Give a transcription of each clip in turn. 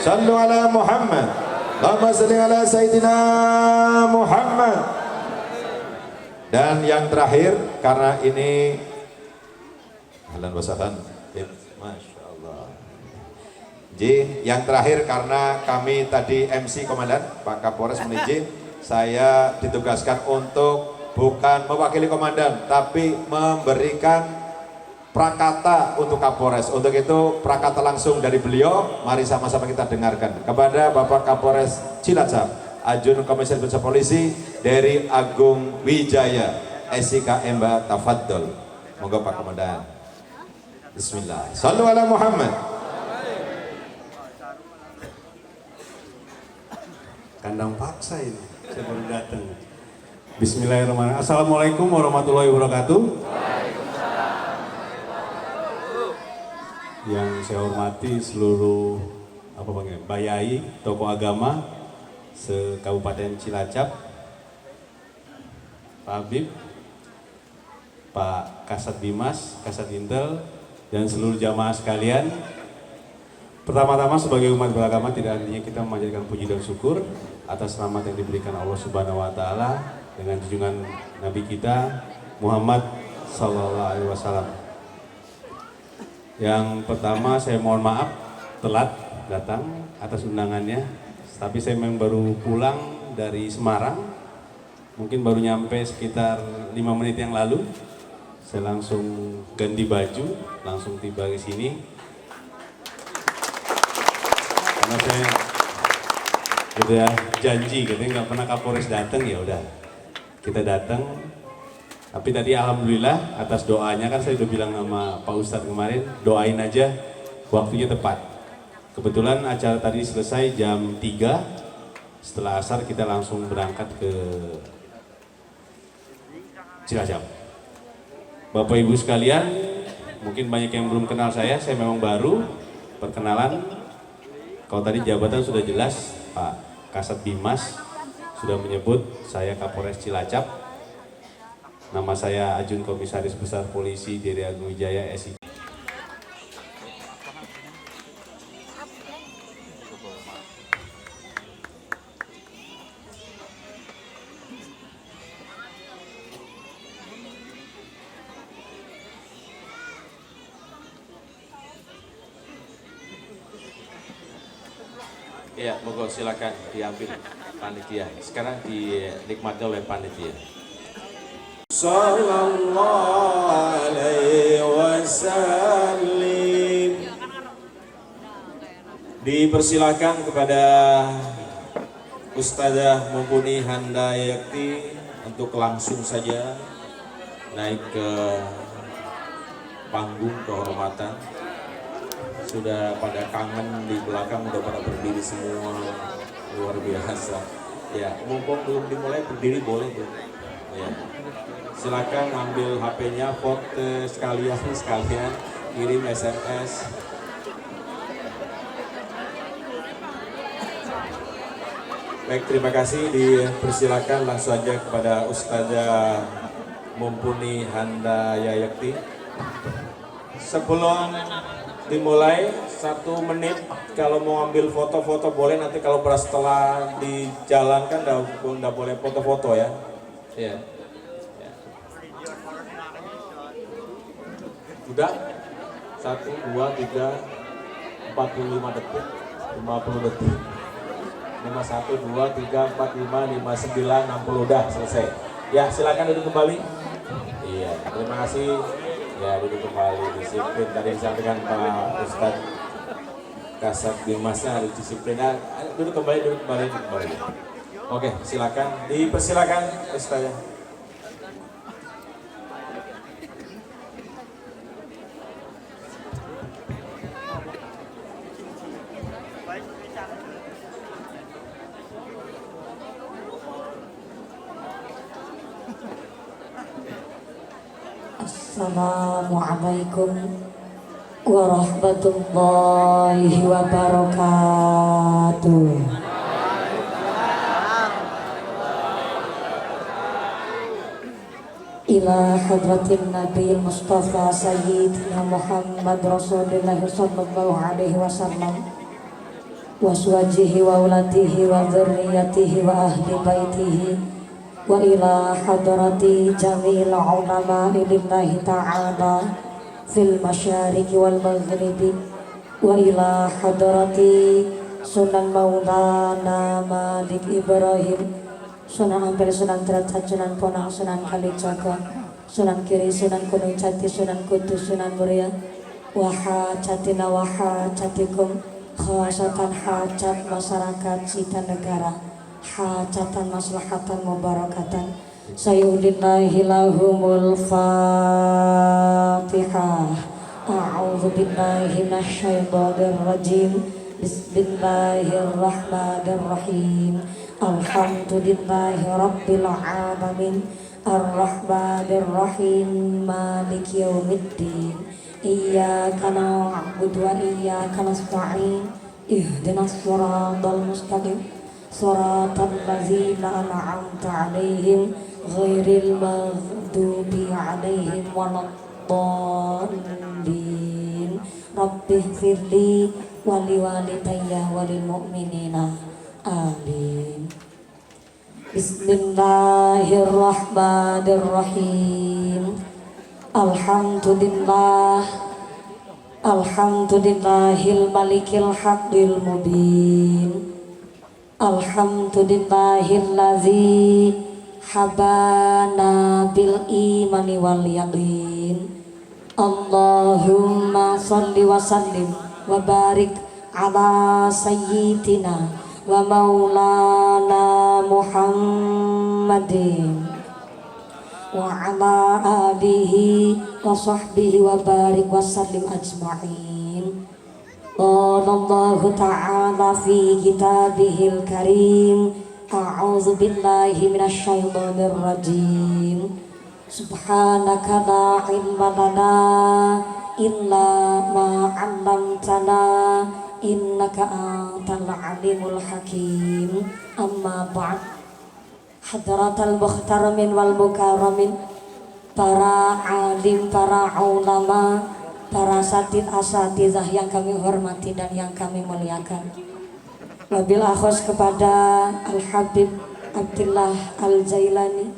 Sallu ala Muhammad. Allahumma salli ala Sayyidina Muhammad. Dan yang terakhir, karena ini ahlan wa sahlan, Masya Allah. Yang terakhir karena kami tadi MC Komandan Pak Kapolres menizin, saya ditugaskan untuk bukan mewakili komandan, tapi memberikan prakata untuk Kapolres. Untuk itu prakata langsung dari beliau, mari sama-sama kita dengarkan. Kepada Bapak Kapolres Cilacap, Ajun Komisaris Besar Polisi dari Agung Wijaya, SIK Emba Tafaddol. Monggo Pak Komandan. Bismillah. Sallu ala Muhammad. Kandang paksa ini, saya baru datang. Bismillahirrahmanirrahim. Assalamualaikum warahmatullahi wabarakatuh. Yang saya hormati seluruh bayai, tokoh agama se-Kabupaten Cilacap, Pak Habib, Pak Kasat Bimas, Kasat Intel, dan seluruh jamaah sekalian. Pertama-tama sebagai umat beragama tidak hentinya kita memanjatkan puji dan syukur atas rahmat yang diberikan Allah Subhanahu wa taala dengan junjungan Nabi kita Muhammad sallallahu alaihi wasallam. Yang pertama saya mohon maaf telat datang atas undangannya, tapi saya memang baru pulang dari Semarang, mungkin baru nyampe sekitar 5 menit yang lalu. Saya langsung ganti baju, langsung tiba di sini. Karena saya udah janji, katanya nggak pernah Kapolres datang, ya udah kita datang. Tapi tadi alhamdulillah atas doanya, kan saya udah bilang sama Pak Ustadz kemarin, doain aja waktunya tepat. Kebetulan acara tadi selesai jam 3, setelah asar kita langsung berangkat ke Cilacap. Bapak Ibu sekalian, mungkin banyak yang belum kenal saya memang baru, perkenalan. Kalau tadi jabatan sudah jelas, Pak Kasat Bimas sudah menyebut saya Kapolres Cilacap. Nama saya Ajun Komisaris Besar Polisi dari Agung Wijaya SIK. Ya, monggo silakan diambil panitia. Sekarang dinikmati oleh panitia. Sallallahu alaihi wasallim. Dipersilakan kepada Ustazah Mumpuni Handayakti untuk langsung saja naik ke panggung kehormatan. Sudah pada kangen di belakang, udah pada berdiri semua, luar biasa. Ya, mumpung belum dimulai berdiri boleh tuh. Ya. Silakan ambil HP-nya, foto sekalian, kirim SMS. Baik, terima kasih. Dipersilakan langsung aja kepada Ustazah Mumpuni Handayakti. Sebelum dimulai 1 menit, kalau mau ambil foto-foto boleh, nanti kalau setelah dijalankan nggak boleh foto-foto ya. Ya. Sudah? 1, 2, 3, 45 detik, 50 detik. 51, 2, 3, 4, 5, 5, 9, 60, udah selesai. Ya, silakan duduk kembali. Iya, terima kasih. Ya, duduk kembali, disiplin. Tadi disampaikan Pak Ustadz Kasat Bimasnya harus disiplin. Duduk kembali. Oke, silakan. Dipersilakan Ustazah. Assalamualaikum warahmatullahi wabarakatuh. Ila hadratin Nabi Mustafa Sayyidina Muhammad Rasulullah sallallahu alaihi wasallam وأزواجه وأولاده وذريته وأهل بيته وإلى حضرة جميع العلماء لله تعالى في المشارق والمغرب وإلى حضرة Sunan Maulana Malik Ibrahim, Sunan Ampel, Sunan Derajat, Sunan Ponang, Sunan Kalijaga, Sunan Kiri, Sunan Gunung Jati, Sunan Kudus, Sunan Muria, wahajatina wahajatikum, khasatan hajat masyarakat Sita Negara, hajatan maslahatan mubarakatan. Sayyudillahi lahumul fatihah. A'udzu billahi minasyaitonir rajim. Bismillahirrahmanirrahim. Alhamdulillahi rabbil alamin. Ar-rahmanirrahim. Maliki yaumiddin. Iyyaka na'budu wa iyyaka nasta'in. Ihdinas siratal mustaqim. Siratal ladzina an'amta 'alaihim ghairil maghdubi 'alaihim waladdallin. Rabbighfirli wali walidayya walil mu'minina. Amin. Bismillahirrahmanirrahim. Alhamdulillahil malikil haqqil mubin. Alhamdulillahillazi habana bil imani wal yaqin. Allahumma salli wa sallim wa barik ala sayyidina wa maulana Muhammadin wa ala alihi wa sahbihi wa barik wa sallim ajma'in. Qala Allahu ta'ala fi kitabihil karim. A'udzu billahi minasyaitonir rajim. Subhanaka la ilma lana illa ma 'allamtana innaka antal alimul hakim. Amma ba'd. Hadratal muhtaramin wal mukarramin, para alim, para ulama, para asatizah yang kami hormati dan yang kami muliakan. Wabil akhos kepada Al-Habib Abdullah Al-Jailani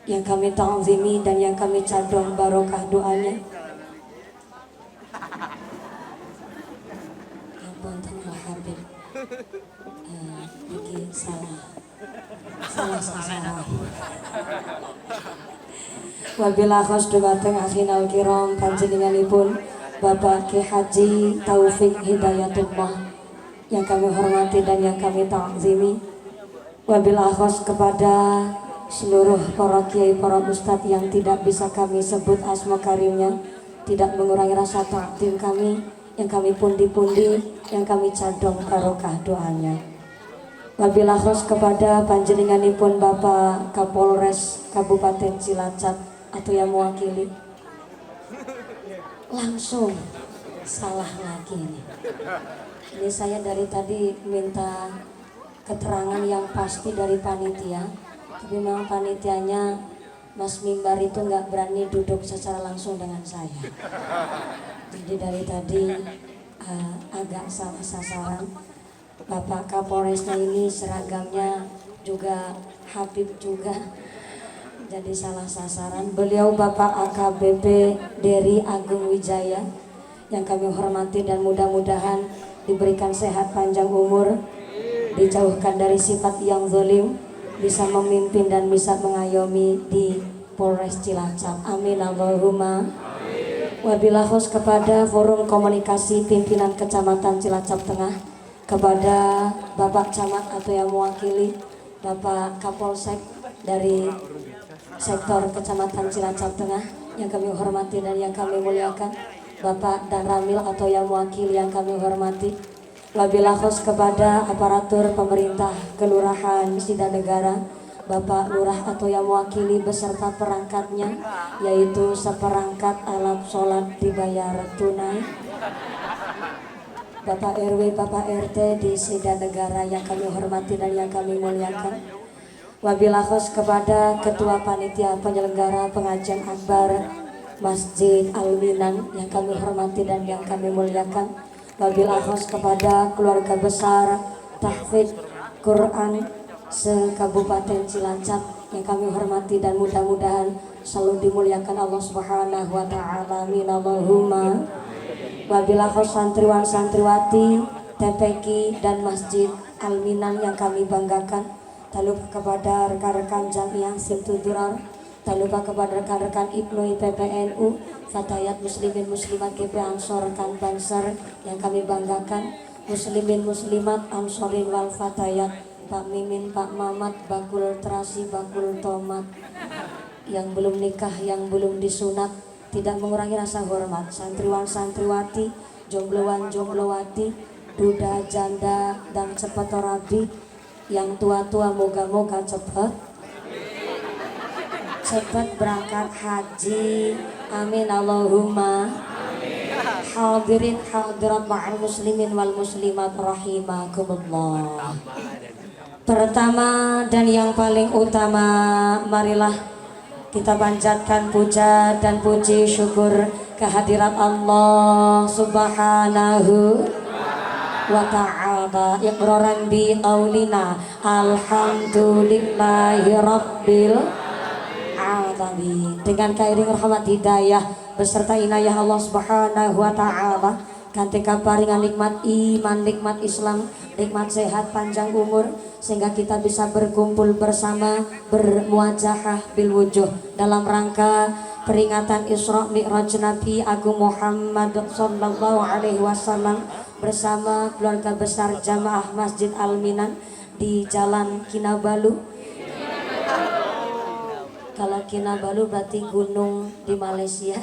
yang kami ta'zimi dan yang kami cadong barokah doanya. Ampun Al-Habib, iki salah. Wabila khos dumateng akhinal kiram panjenenganipun Bapak Ki Haji Taufik Hidayatullah yang kami hormati dan yang kami ta'zimi. Wabila khos kepada seluruh para kiai, para ustadz yang tidak bisa kami sebut asma karimnya, tidak mengurangi rasa takdim kami, yang kami pundi-pundi, yang kami cadong barokah doanya. Wabila khos kepada panjenenganipun Bapak Kapolres Kabupaten Cilacap atau yang mewakili. Langsung salah lagi ini. Ini saya dari tadi minta keterangan yang pasti dari panitia, tapi memang panitianya Mas Mimbar itu nggak berani duduk secara langsung dengan saya. Jadi dari tadi agak salah sasaran. Bapak Kapolresnya ini seragamnya juga Habib juga, jadi salah sasaran. Beliau Bapak AKBP Dery Agung Wijaya yang kami hormati dan mudah-mudahan diberikan sehat panjang umur, dijauhkan dari sifat yang zalim, bisa memimpin dan bisa mengayomi di Polres Cilacap. Amin Allahumma. Wabillahi khusus kepada Forum Komunikasi Pimpinan Kecamatan Cilacap Tengah, kepada Bapak Camat atau yang mewakili, Bapak Kapolsek dari sektor Kecamatan Cilacap Tengah yang kami hormati dan yang kami muliakan, Bapak dan Ramil atau yang mewakili yang kami hormati. Wabillahi khusus kepada aparatur pemerintah Kelurahan Sida Negara, Bapak Lurah atau yang mewakili beserta perangkatnya, yaitu seperangkat alat sholat dibayar tunai, Bapak RW, Bapak RT di Sida Negara yang kami hormati dan yang kami muliakan. Wabillahi khusus kepada Ketua Panitia Penyelenggara Pengajian Akbar Masjid Al-Minan yang kami hormati dan yang kami muliakan, wabil akhos kepada keluarga besar tahfidz Quran se-Kabupaten Cilacap yang kami hormati dan mudah-mudahan selalu dimuliakan Allah Subhanahu wa taala. Amin Allahumma. Wabil akhos santriwan santriwati TPQ dan Masjid Al-Minan yang kami banggakan. Tak lupa kepada rekan-rekan Jamiah Simtud Durar, tak lupa kepada rekan-rekan Ibnu IPPNU, Fatayat Muslimin Muslimat GP Ansor rekan Banser yang kami banggakan, Muslimin Muslimat Ansorin wal Fatayat, Pak Mimin, Pak Mamat, Bakul Terasi, Bakul Tomat, yang belum nikah, yang belum disunat, tidak mengurangi rasa hormat, santriwan santriwati, jombloan jomblowati, duda janda dan cepat rabi, yang tua-tua moga-moga cepat berangkat haji. Amin Allahumma. Hadirin hadirat ma'al muslimin wal muslimat rahimakumullah. Pertama dan yang paling utama, marilah kita panjatkan puja dan puji syukur kehadirat Allah Subhanahu wa ta'ala, iqraran bi qaulina alhamdulillahi rabbil alamin. Dengan kairing rahmat hidayah beserta inayah Allah Subhanahu wa ta'ala, kanthi kaparingan nikmat iman, nikmat Islam, nikmat sehat panjang umur, sehingga kita bisa berkumpul bersama bermuajahah bil wujuh dalam rangka peringatan Isra Mi'raj Nabi Agung Muhammad sallallahu alaihi wasallam bersama keluarga besar Jamaah Masjid Al-Minan di Jalan Kinabalu. Kalau Kinabalu berarti gunung di Malaysia.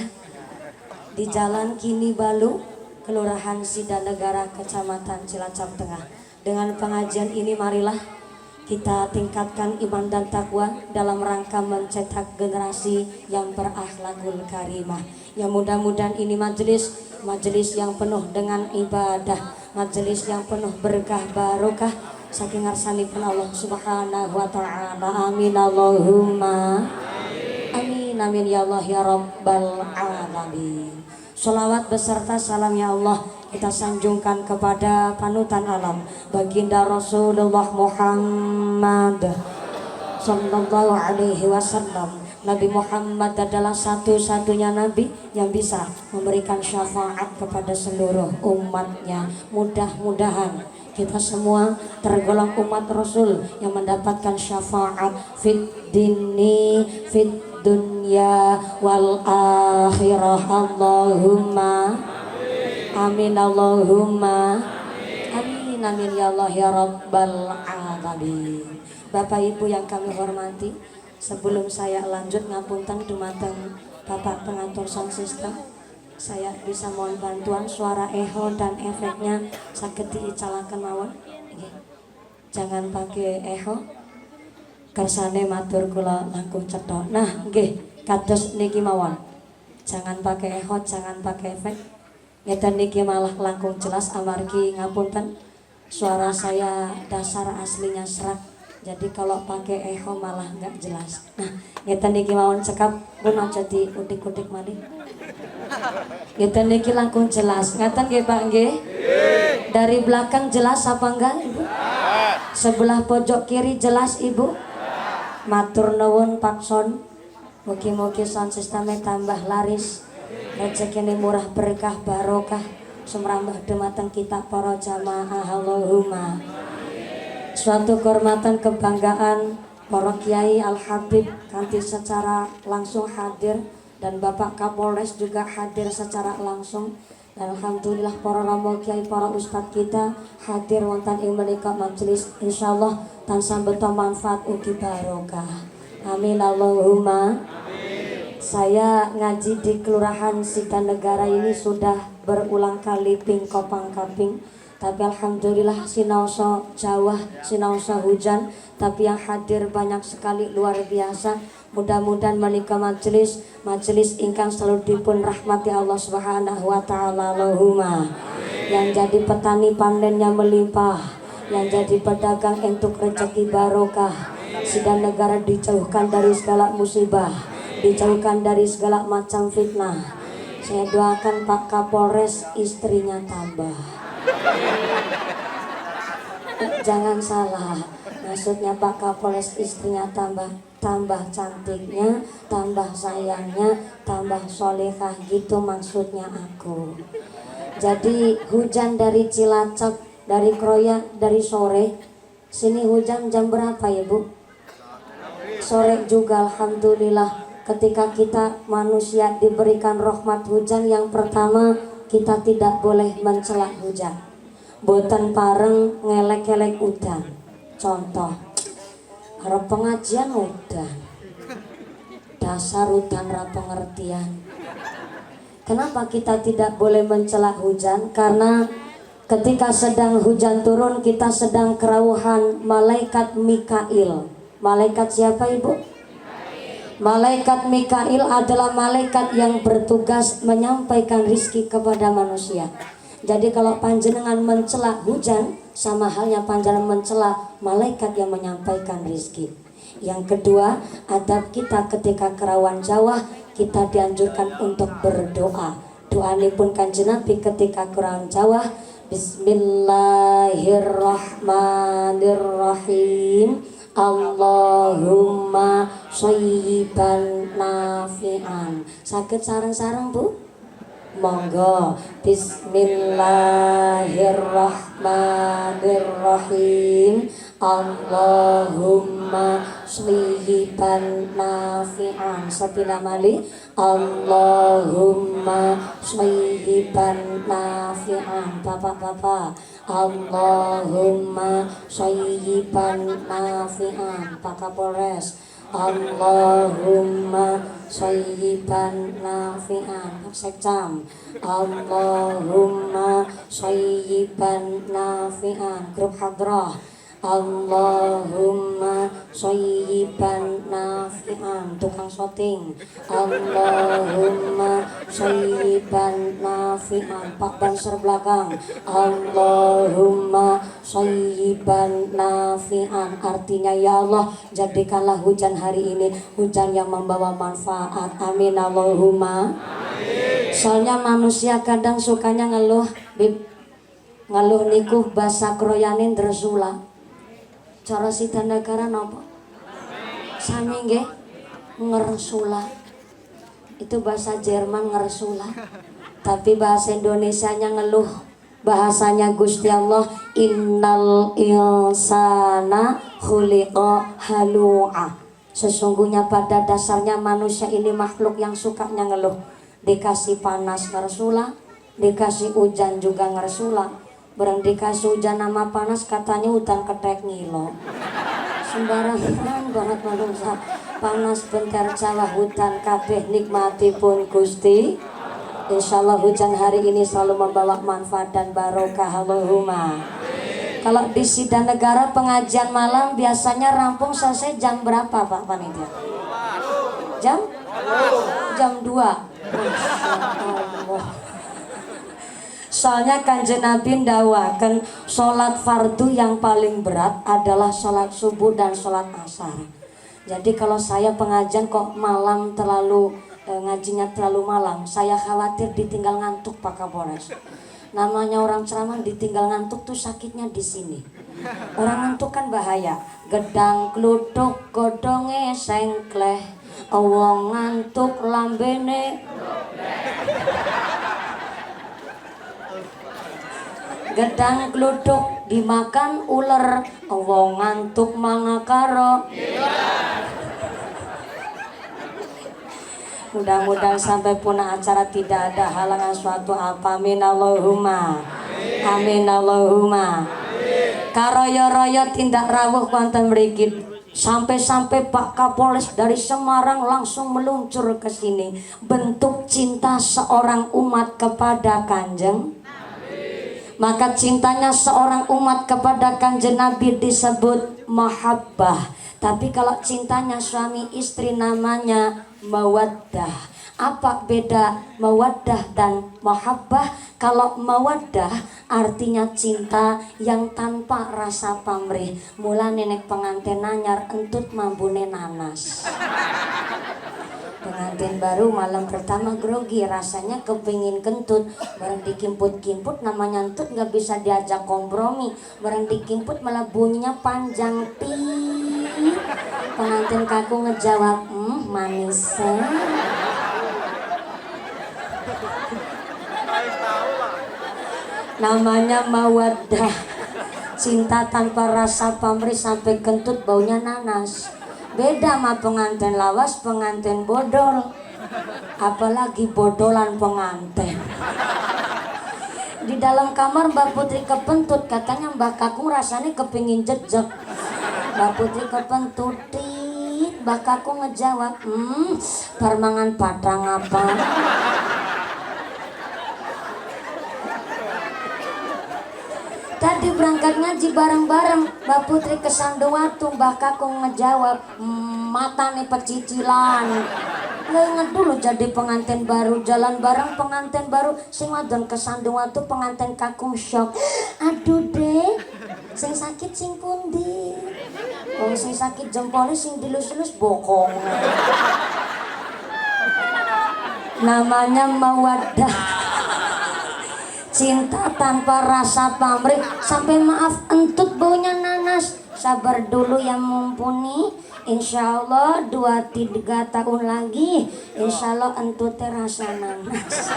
Di Jalan Kinibalu, Kelurahan Sidanegara, Kecamatan Cilacap Tengah. Dengan pengajian ini marilah kita tingkatkan iman dan takwa dalam rangka mencetak generasi yang berakhlakul karimah. Yang mudah-mudahan ini majelis yang penuh dengan ibadah, majelis yang penuh berkah barokah saking ngarsanipun Allah Subhanahu wa taala. Amin Allahumma. Amin amin ya Allah ya rabbal alamin. Sholawat beserta salam ya Allah kita sanjungkan kepada panutan alam baginda Rasulullah Muhammad sallallahu alaihi wasallam. Nabi Muhammad adalah satu-satunya nabi yang bisa memberikan syafaat kepada seluruh umatnya. Mudah-mudahan kita semua tergolong umat Rasul yang mendapatkan syafaat fit dini fit dunya wal akhirah. Allahumma amin Allahumma amin amin ya Allah ya rabbal alamin. Bapak Ibu yang kami hormati, sebelum saya lanjut ngapunten dumateng Bapak pengatur sound system, saya bisa mohon bantuan suara echo dan efeknya saged diicalaken mawon. Jangan pakai echo. Kersane matur kula langkung cetha. Nah, nggih, kados niki mawon. Jangan pakai echo, jangan pakai efek. Ngeten niki malah langkung jelas amargi ngapunten suara saya dasar aslinya serak. Jadi kalau pakai echo malah nggak jelas. Nah, ngeten niki mawon cekap pun aja diutik-utik malih. Ngeten niki langkung jelas. Ngaten nggih Pak nggih? Dari belakang jelas apa enggak Ibu? Sebelah pojok kiri jelas Ibu? Matur nuwun Pak Son. Mugi-mugi sound sistemnya tambah laris, rezekine murah berkah barokah, sumrambah dumateng kita para jamaah. Allahumma. Suatu kehormatan kebanggaan para Kiai Al Habib kanthi secara langsung hadir dan Bapak Kapolres juga hadir secara langsung. Dan alhamdulillah para romo kiai, para ustadz kita hadir wonten ing menika majelis, insyaallah tansah beta manfaat ugi barokah. Amin Allahumma. Saya ngaji di Kelurahan Sidanegara ini sudah berulang kali pingkopang kaping. Tapi alhamdulillah sinaosa Jawa, sinaosa hujan, tapi yang hadir banyak sekali, luar biasa. Mudah-mudahan menika majelis ingkang selalu dipun rahmati Allah Subhanahu wa taala. Allahumma. Yang jadi petani panennya melimpah, yang jadi pedagang entuk rezeki barokah. Sidanegara dijauhkan dari segala musibah, dijauhkan dari segala macam fitnah. Saya doakan Pak Kapolres istrinya tambah, Jangan salah, maksudnya Pak Kapolres istrinya tambah cantiknya, tambah sayangnya, tambah solehah gitu maksudnya aku. Jadi hujan dari Cilacap, dari Kroya, dari sore. Sini hujan jam berapa ya Bu? Sore juga alhamdulillah. Ketika kita manusia diberikan rahmat hujan, yang pertama kita tidak boleh mencela hujan. Boten pareng ngelek-elek udan. Contoh, harap pengajian udan. Dasar udan ra pengertian. Kenapa kita tidak boleh mencela hujan? Karena ketika sedang hujan turun, kita sedang kerawuhan malaikat Mikail. Malaikat siapa Ibu? Malaikat Mikail adalah malaikat yang bertugas menyampaikan rizki kepada manusia. Jadi kalau panjenengan mencela hujan, sama halnya panjenengan mencela malaikat yang menyampaikan rizki. Yang kedua, adab kita ketika kerawan Jawa, kita dianjurkan untuk berdoa. Doa ini pun Kanjeng Nabi ketika kerawan Jawa, Bismillahirrahmanirrahim. Allahumma shayyiban nafi'an. Sakit sarang-sarang Bu? Monggo. Bismillahirrahmanirrahim. Allahumma shayyiban nafi'an. Sapina mali. Allahumma shayyiban nafi'an. Bapak-bapak, Allahumma shayyiban nafi'an. Pak Kapolres, Allahumma shayyiban nafi'an. Pak Sekcam, Allahumma shayyiban nafi'an. Grup Hadrah, Allahumma shayyiban nafi'an. Tukang syuting, Allahumma shayyiban nafi'an. Pak Banser belakang, Allahumma shayyiban nafi'an. Artinya ya Allah, jadikanlah hujan hari ini hujan yang membawa manfaat. Amin Allahumma. Soalnya manusia kadang sukanya ngeluh, Bib. Ngeluh niku basa kroyanin dresula. Cara sita negara nopo? Sami nggih ngersula. Itu bahasa Jerman ngersula. Tapi bahasa Indonesianya ngeluh. Bahasanya Gusti Allah, innal insana khuliqa halu'a. Sesungguhnya pada dasarnya manusia ini makhluk yang sukanya ngeluh. Dikasih panas ngersula, dikasih hujan juga ngersula. Barang dikasih hujan nama panas katanya hutan ketek ngilo. Sembarangan banget manungsa. Panas bentar Jawa hutan kabeh nikmati pun Gusti. Insyaallah hujan hari ini selalu membawa manfaat dan barokah. Allahumma. Kalau di Sidang Negara pengajian malam biasanya rampung selesai jam berapa Pak Panitia? Jam 2. Masya Allah. Soalnya Kanjeng Nabi ndawaken sholat fardu yang paling berat adalah sholat subuh dan sholat asar. Jadi kalau saya pengajian kok malam terlalu ngajinya terlalu malam, saya khawatir ditinggal ngantuk Pak Kapolres. Namanya orang ceramah ditinggal ngantuk tuh sakitnya di sini. Orang ngantuk kan bahaya. Gedang kluthuk godhonge sengkleh, wong ngantuk lambene. Gedang kluthuk dimakan ular, wong ngantuk mangakaro. Mudah-mudahan sampai punah acara tidak ada halangan suatu apa. Amin Allahumma. Amin Allahumma. Karoyo-royo tindak rawuh wonten mriki. Sampai-sampai Pak Kapolres dari Semarang langsung meluncur ke sini. Bentuk cinta seorang umat kepada Kanjeng. Maka cintanya seorang umat kepada Kanjeng Nabi disebut mahabbah. Tapi kalau cintanya suami istri namanya mawaddah. Apa beda mawaddah dan mahabbah? Kalau mawaddah artinya cinta yang tanpa rasa pamrih. Mula nenek pengantin nanyar entut mambune nanas. Dengan Pengantin baru malam pertama grogi, rasanya kepingin kentut. Barang dikimput-kimput namanya entut nggak bisa diajak kompromi. Barang dikimput malah bunyinya panjang tit. Pengantin kaku ngejawab, manis. Namanya mawaddah, cinta tanpa rasa pamrih sampai kentut baunya nanas. Beda sama pengantin lawas, pengantin bodol, apalagi bodolan pengantin. Di dalam kamar Mbak Putri kepentut, katanya Mbak Kakung rasanya kepingin jejak. Mbak Putri kepentut, Mbak Kakung ngejawab, permangan padang apa? Tadi berangkat ngaji bareng-bareng, Mbak Putri kesandung watu, Mbak Kakung ngejawab, mata nih pecicilan. Nggak inget dulu jadi pengantin baru, jalan bareng pengantin baru, sing wadon kesandung watu, pengantin Kakung shock. Aduh deh, sing sakit sing pundi? Oh sing sakit jempolnya, sing dilus-lus bokong. Namanya mawaddah, cinta tanpa rasa pamrih sampai maaf entut baunya nanas. Sabar dulu yang mumpuni, insya Allah 2-3 tahun lagi insya Allah entutnya rasa nanas.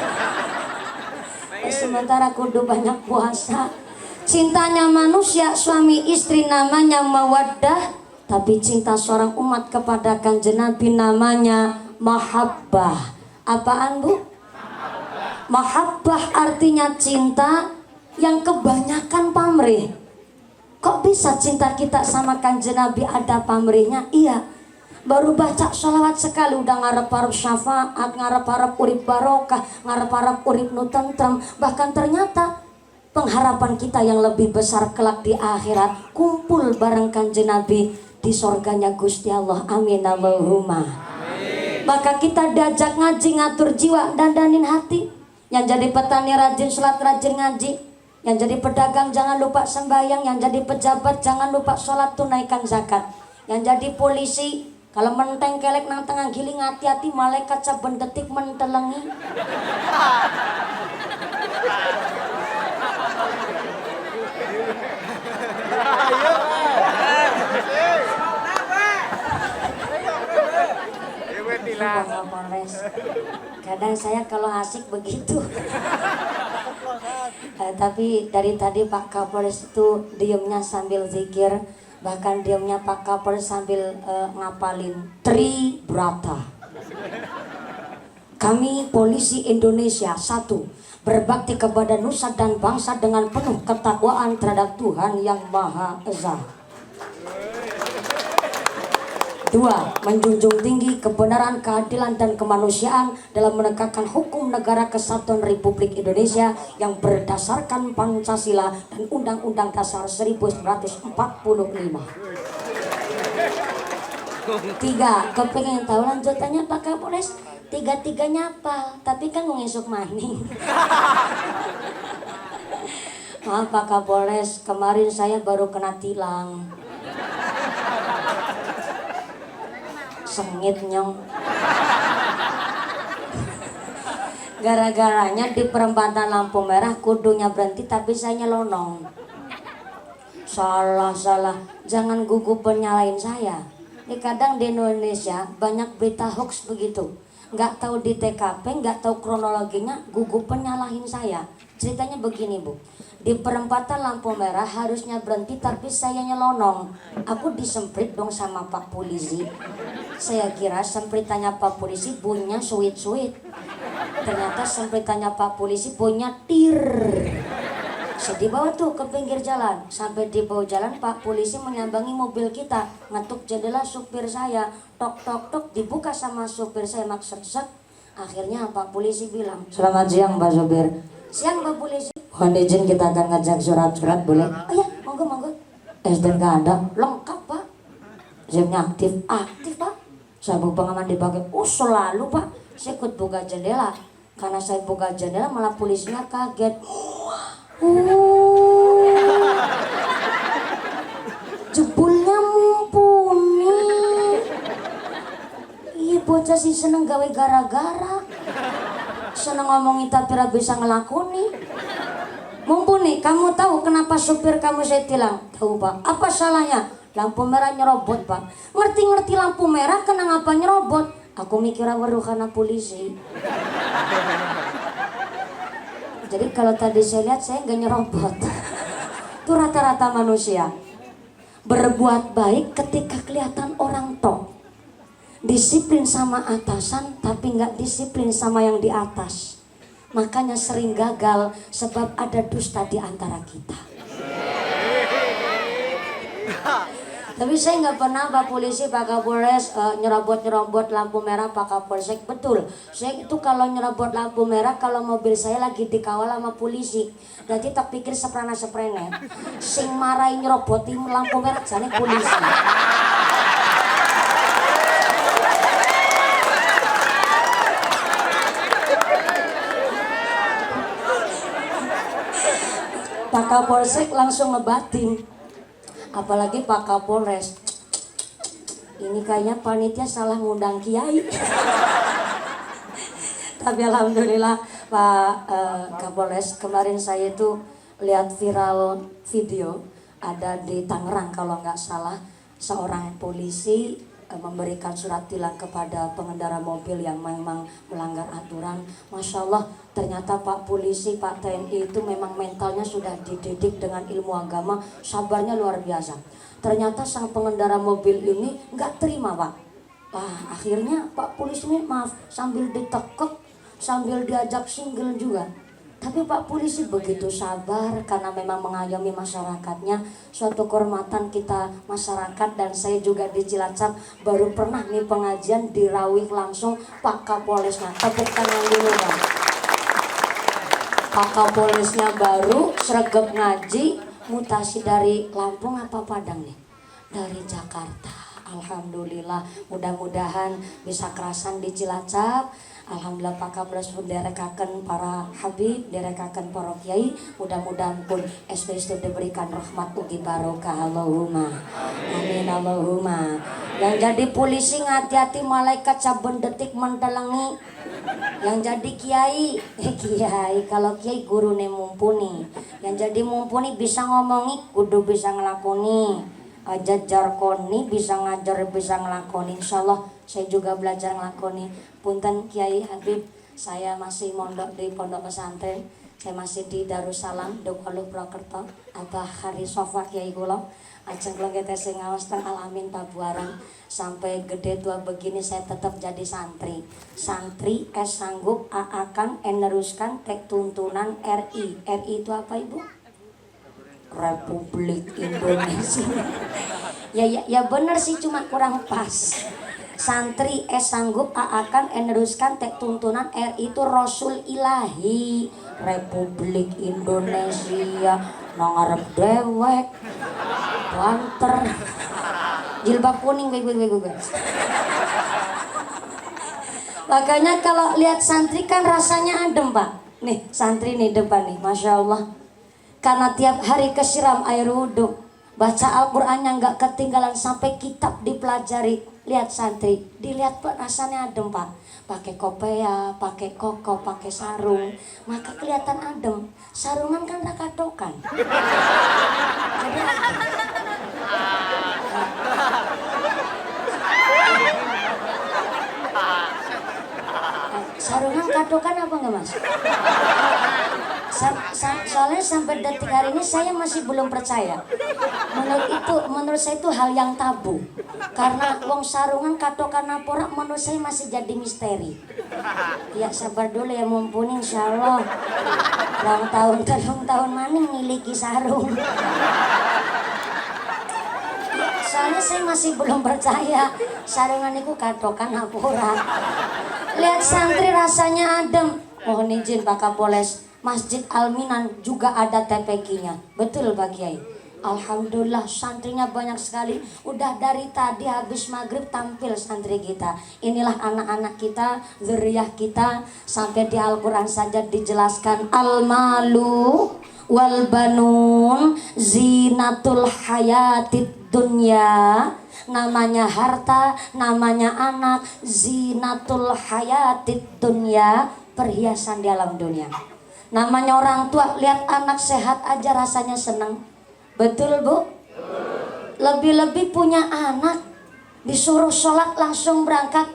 Sementara kudu banyak puasa. Cintanya manusia suami istri namanya mawaddah, tapi cinta seorang umat kepada Kanjeng Nabi namanya mahabbah. Apaan Bu? Mahabbah artinya cinta yang kebanyakan pamrih. Kok bisa cinta kita sama Kanjeng Nabi ada pamrihnya? Iya, baru baca sholawat sekali udah ngarep-arep syafaat, ngarep-arep urip barokah, ngarep-arep urip nu tentrem. Bahkan ternyata pengharapan kita yang lebih besar kelak di akhirat, kumpul bareng Kanjeng Nabi di sorganya Gusti Allah. Amin Allahumma. Maka kita diajak ngaji, ngatur jiwa, dandanin hati. Yang jadi petani rajin sholat, rajin ngaji. Yang jadi pedagang jangan lupa sembahyang. Yang jadi pejabat jangan lupa sholat, tunaikan zakat. Yang jadi polisi kalau menteng kelek nang tengah giling, hati-hati malaikat saben detik mentelengi. Kadang saya kalau asik begitu. Tapi dari tadi Pak Kapolres itu diemnya sambil zikir, bahkan diemnya Pak Kapolres sambil ngapalin Tribrata. Kami polisi Indonesia, 1, berbakti kepada nusa dan bangsa dengan penuh ketakwaan terhadap Tuhan yang Maha Esa. 2. Menjunjung tinggi kebenaran, keadilan, dan kemanusiaan dalam menegakkan hukum negara Kesatuan Republik Indonesia yang berdasarkan Pancasila dan Undang-Undang Dasar 1945. 3. Kepengen tahu lanjutannya Pak Kapolres? 3-3-nya apa? Tapi kan mau ngesuk maning. Maaf Pak Kapolres, kemarin saya baru kena tilang. Sengit nyong. Gara-garanya di perempatan lampu merah kudunya berhenti tapi saya nyelonong. Salah. Jangan gugup nyalain saya. Ini kadang di Indonesia banyak berita hoax begitu. Nggak tahu di TKP, nggak tahu kronologinya, gugup nyalahin saya. Ceritanya begini Bu, di perempatan lampu merah harusnya berhenti tapi saya nyelonong. Aku disemprit dong sama Pak Polisi. Saya kira sempritannya Pak Polisi bunyinya sweet. Ternyata sempritannya Pak Polisi bunyinya tir. Saya dibawa tuh ke pinggir jalan. Sampai di bawah jalan Pak Polisi menyambangi mobil kita, ngetuk jendela supir saya, tok, dibuka sama supir saya maksud set. Akhirnya Pak Polisi bilang, "Selamat siang Pak Supir." "Siang Pak Polisi." "Mohon izin kita akan ngajak surat-surat boleh?" "Oh ya, monggo. STNK ada, lengkap Pak." "Jamnya aktif Pak." "Sabuk pengaman dipakai?" "Oh selalu Pak." Saya ikut buka jendela. Karena saya buka jendela malah polisinya kaget. Jebulnya mumpuni. Iya buat aja sih seneng gawe gara-gara. Seneng ngomongin tapi ra bisa ngelakoni. Mumpuni, kamu tahu kenapa supir kamu saya tilang? Tahu Pak, apa salahnya? Lampu merah nyerobot Pak. Ngerti-ngerti lampu merah kenapa nyerobot? Aku mikir waduh karena polisi. Jadi kalau tadi saya lihat saya nggak nyerobot. Itu rata-rata manusia. Berbuat baik ketika kelihatan orang tok. Disiplin sama atasan tapi nggak disiplin sama yang di atas. Makanya sering gagal sebab ada dusta di antara kita. Tapi saya nggak pernah Pak Polisi, Pak Kapolres nyerobot lampu merah Pak Kapolsek. Betul, saya itu kalau nyerobot lampu merah kalau mobil saya lagi dikawal sama polisi. Jadi tak pikir seprana-seprene. Sing marahin nyerobotin lampu merah jane polisi. Pak Kapolsek langsung ngebatin, apalagi Pak Kapolres. Ini kayaknya panitia salah ngundang kiai. Tapi alhamdulillah Pak Kapolres, kemarin saya itu lihat viral video ada di Tangerang kalau nggak salah, seorang polisi memberikan surat tilang kepada pengendara mobil yang memang melanggar aturan. Masya Allah, ternyata Pak Polisi, Pak TNI itu memang mentalnya sudah dididik dengan ilmu agama, sabarnya luar biasa. Ternyata sang pengendara mobil ini nggak terima Pak. Wah, akhirnya Pak Polisi ini maaf, sambil ditekuk, sambil diajak single juga. Tapi Pak Polisi begitu sabar karena memang mengayomi masyarakatnya. Suatu kehormatan kita masyarakat, dan saya juga di Cilacap baru pernah nih pengajian dirawih langsung Pak Kapolresnya. Tepuk tangan dulu Pak. Pak Kapolresnya baru sregep ngaji, mutasi dari Lampung apa Padang nih? Dari Jakarta. Alhamdulillah, mudah-mudahan bisa kerasan di Cilacap. Alhamdulillah Pak Kapolres pun derekaken para habib, derekaken para kiai. Mudah-mudahan pun SPST diberikan rahmat ugi barokah. Allahumma amin Allahumma. Yang jadi polisi ngati-hati, malaikat saben detik mentelengi. Yang jadi kiai, kiai kalau kiai gurune mumpuni. Yang jadi mumpuni bisa ngomongi, kudu bisa ngelakoni. Aja jarkoni, bisa ngajar, bisa ngelakoni. Insyaallah saya juga belajar ngelakoni. Punten Kiai Habib, saya masih mondok di pondok pesantren. Saya masih di Darussalam, Dokaluh Purwokerto. Abah Hari Sofa Kiai kula. Ajeng kula kita sing ngaos teng alamin pabuaran. Sampai gede tua begini saya tetap jadi santri. Santri sanggup akan meneruskan tek tuntunan RI. RI itu apa Ibu? Republik Indonesia. Ya bener sih, cuma kurang pas. Santri sanggup akan meneruskan tek tuntunan RI itu Rasul Ilahi Republik Indonesia. Ngarep dewek, banter, jilbab kuning, guys. Makanya kalau lihat santri kan rasanya adem Pak. Nih santri nih depan nih, Masya Allah. Karena tiap hari kesiram air wudhu, baca Al-Qur'annya nggak ketinggalan, sampai kitab dipelajari. Lihat santri, dilihat Pak, rasanya adem Pak. Pakai kopea, pakai koko, pakai sarung, maka kelihatan adem. Sarungan kan rakatokan. Jadi sarungan katokan apa enggak Mas? Soalnya sampai detik hari ini saya masih belum percaya. Menurut saya itu hal yang tabu. Karena wong sarungan katokan apora, menurut saya masih jadi misteri. Ya sabar dulu ya, mumpuni insyaallah. Tahun maning miliki sarung. Soalnya saya masih belum percaya sarungan itu katokan apora. Lihat santri rasanya adem. Mohon izin Pak Kapolres, Masjid Al-Minan juga ada TPQ-nya. Betul Pak Kiai? Alhamdulillah santrinya banyak sekali. Udah dari tadi habis maghrib tampil santri kita. Inilah anak-anak kita, zuriyah kita. Sampai di Al-Quran saja dijelaskan, Al-malu wal banun zinatul hayatid dunya, namanya harta, namanya anak, zinatul hayatid dunya, perhiasan di alam dunia. Namanya orang tua, lihat anak sehat aja rasanya senang. Betul Bu? Lebih-lebih punya anak, disuruh sholat langsung berangkat,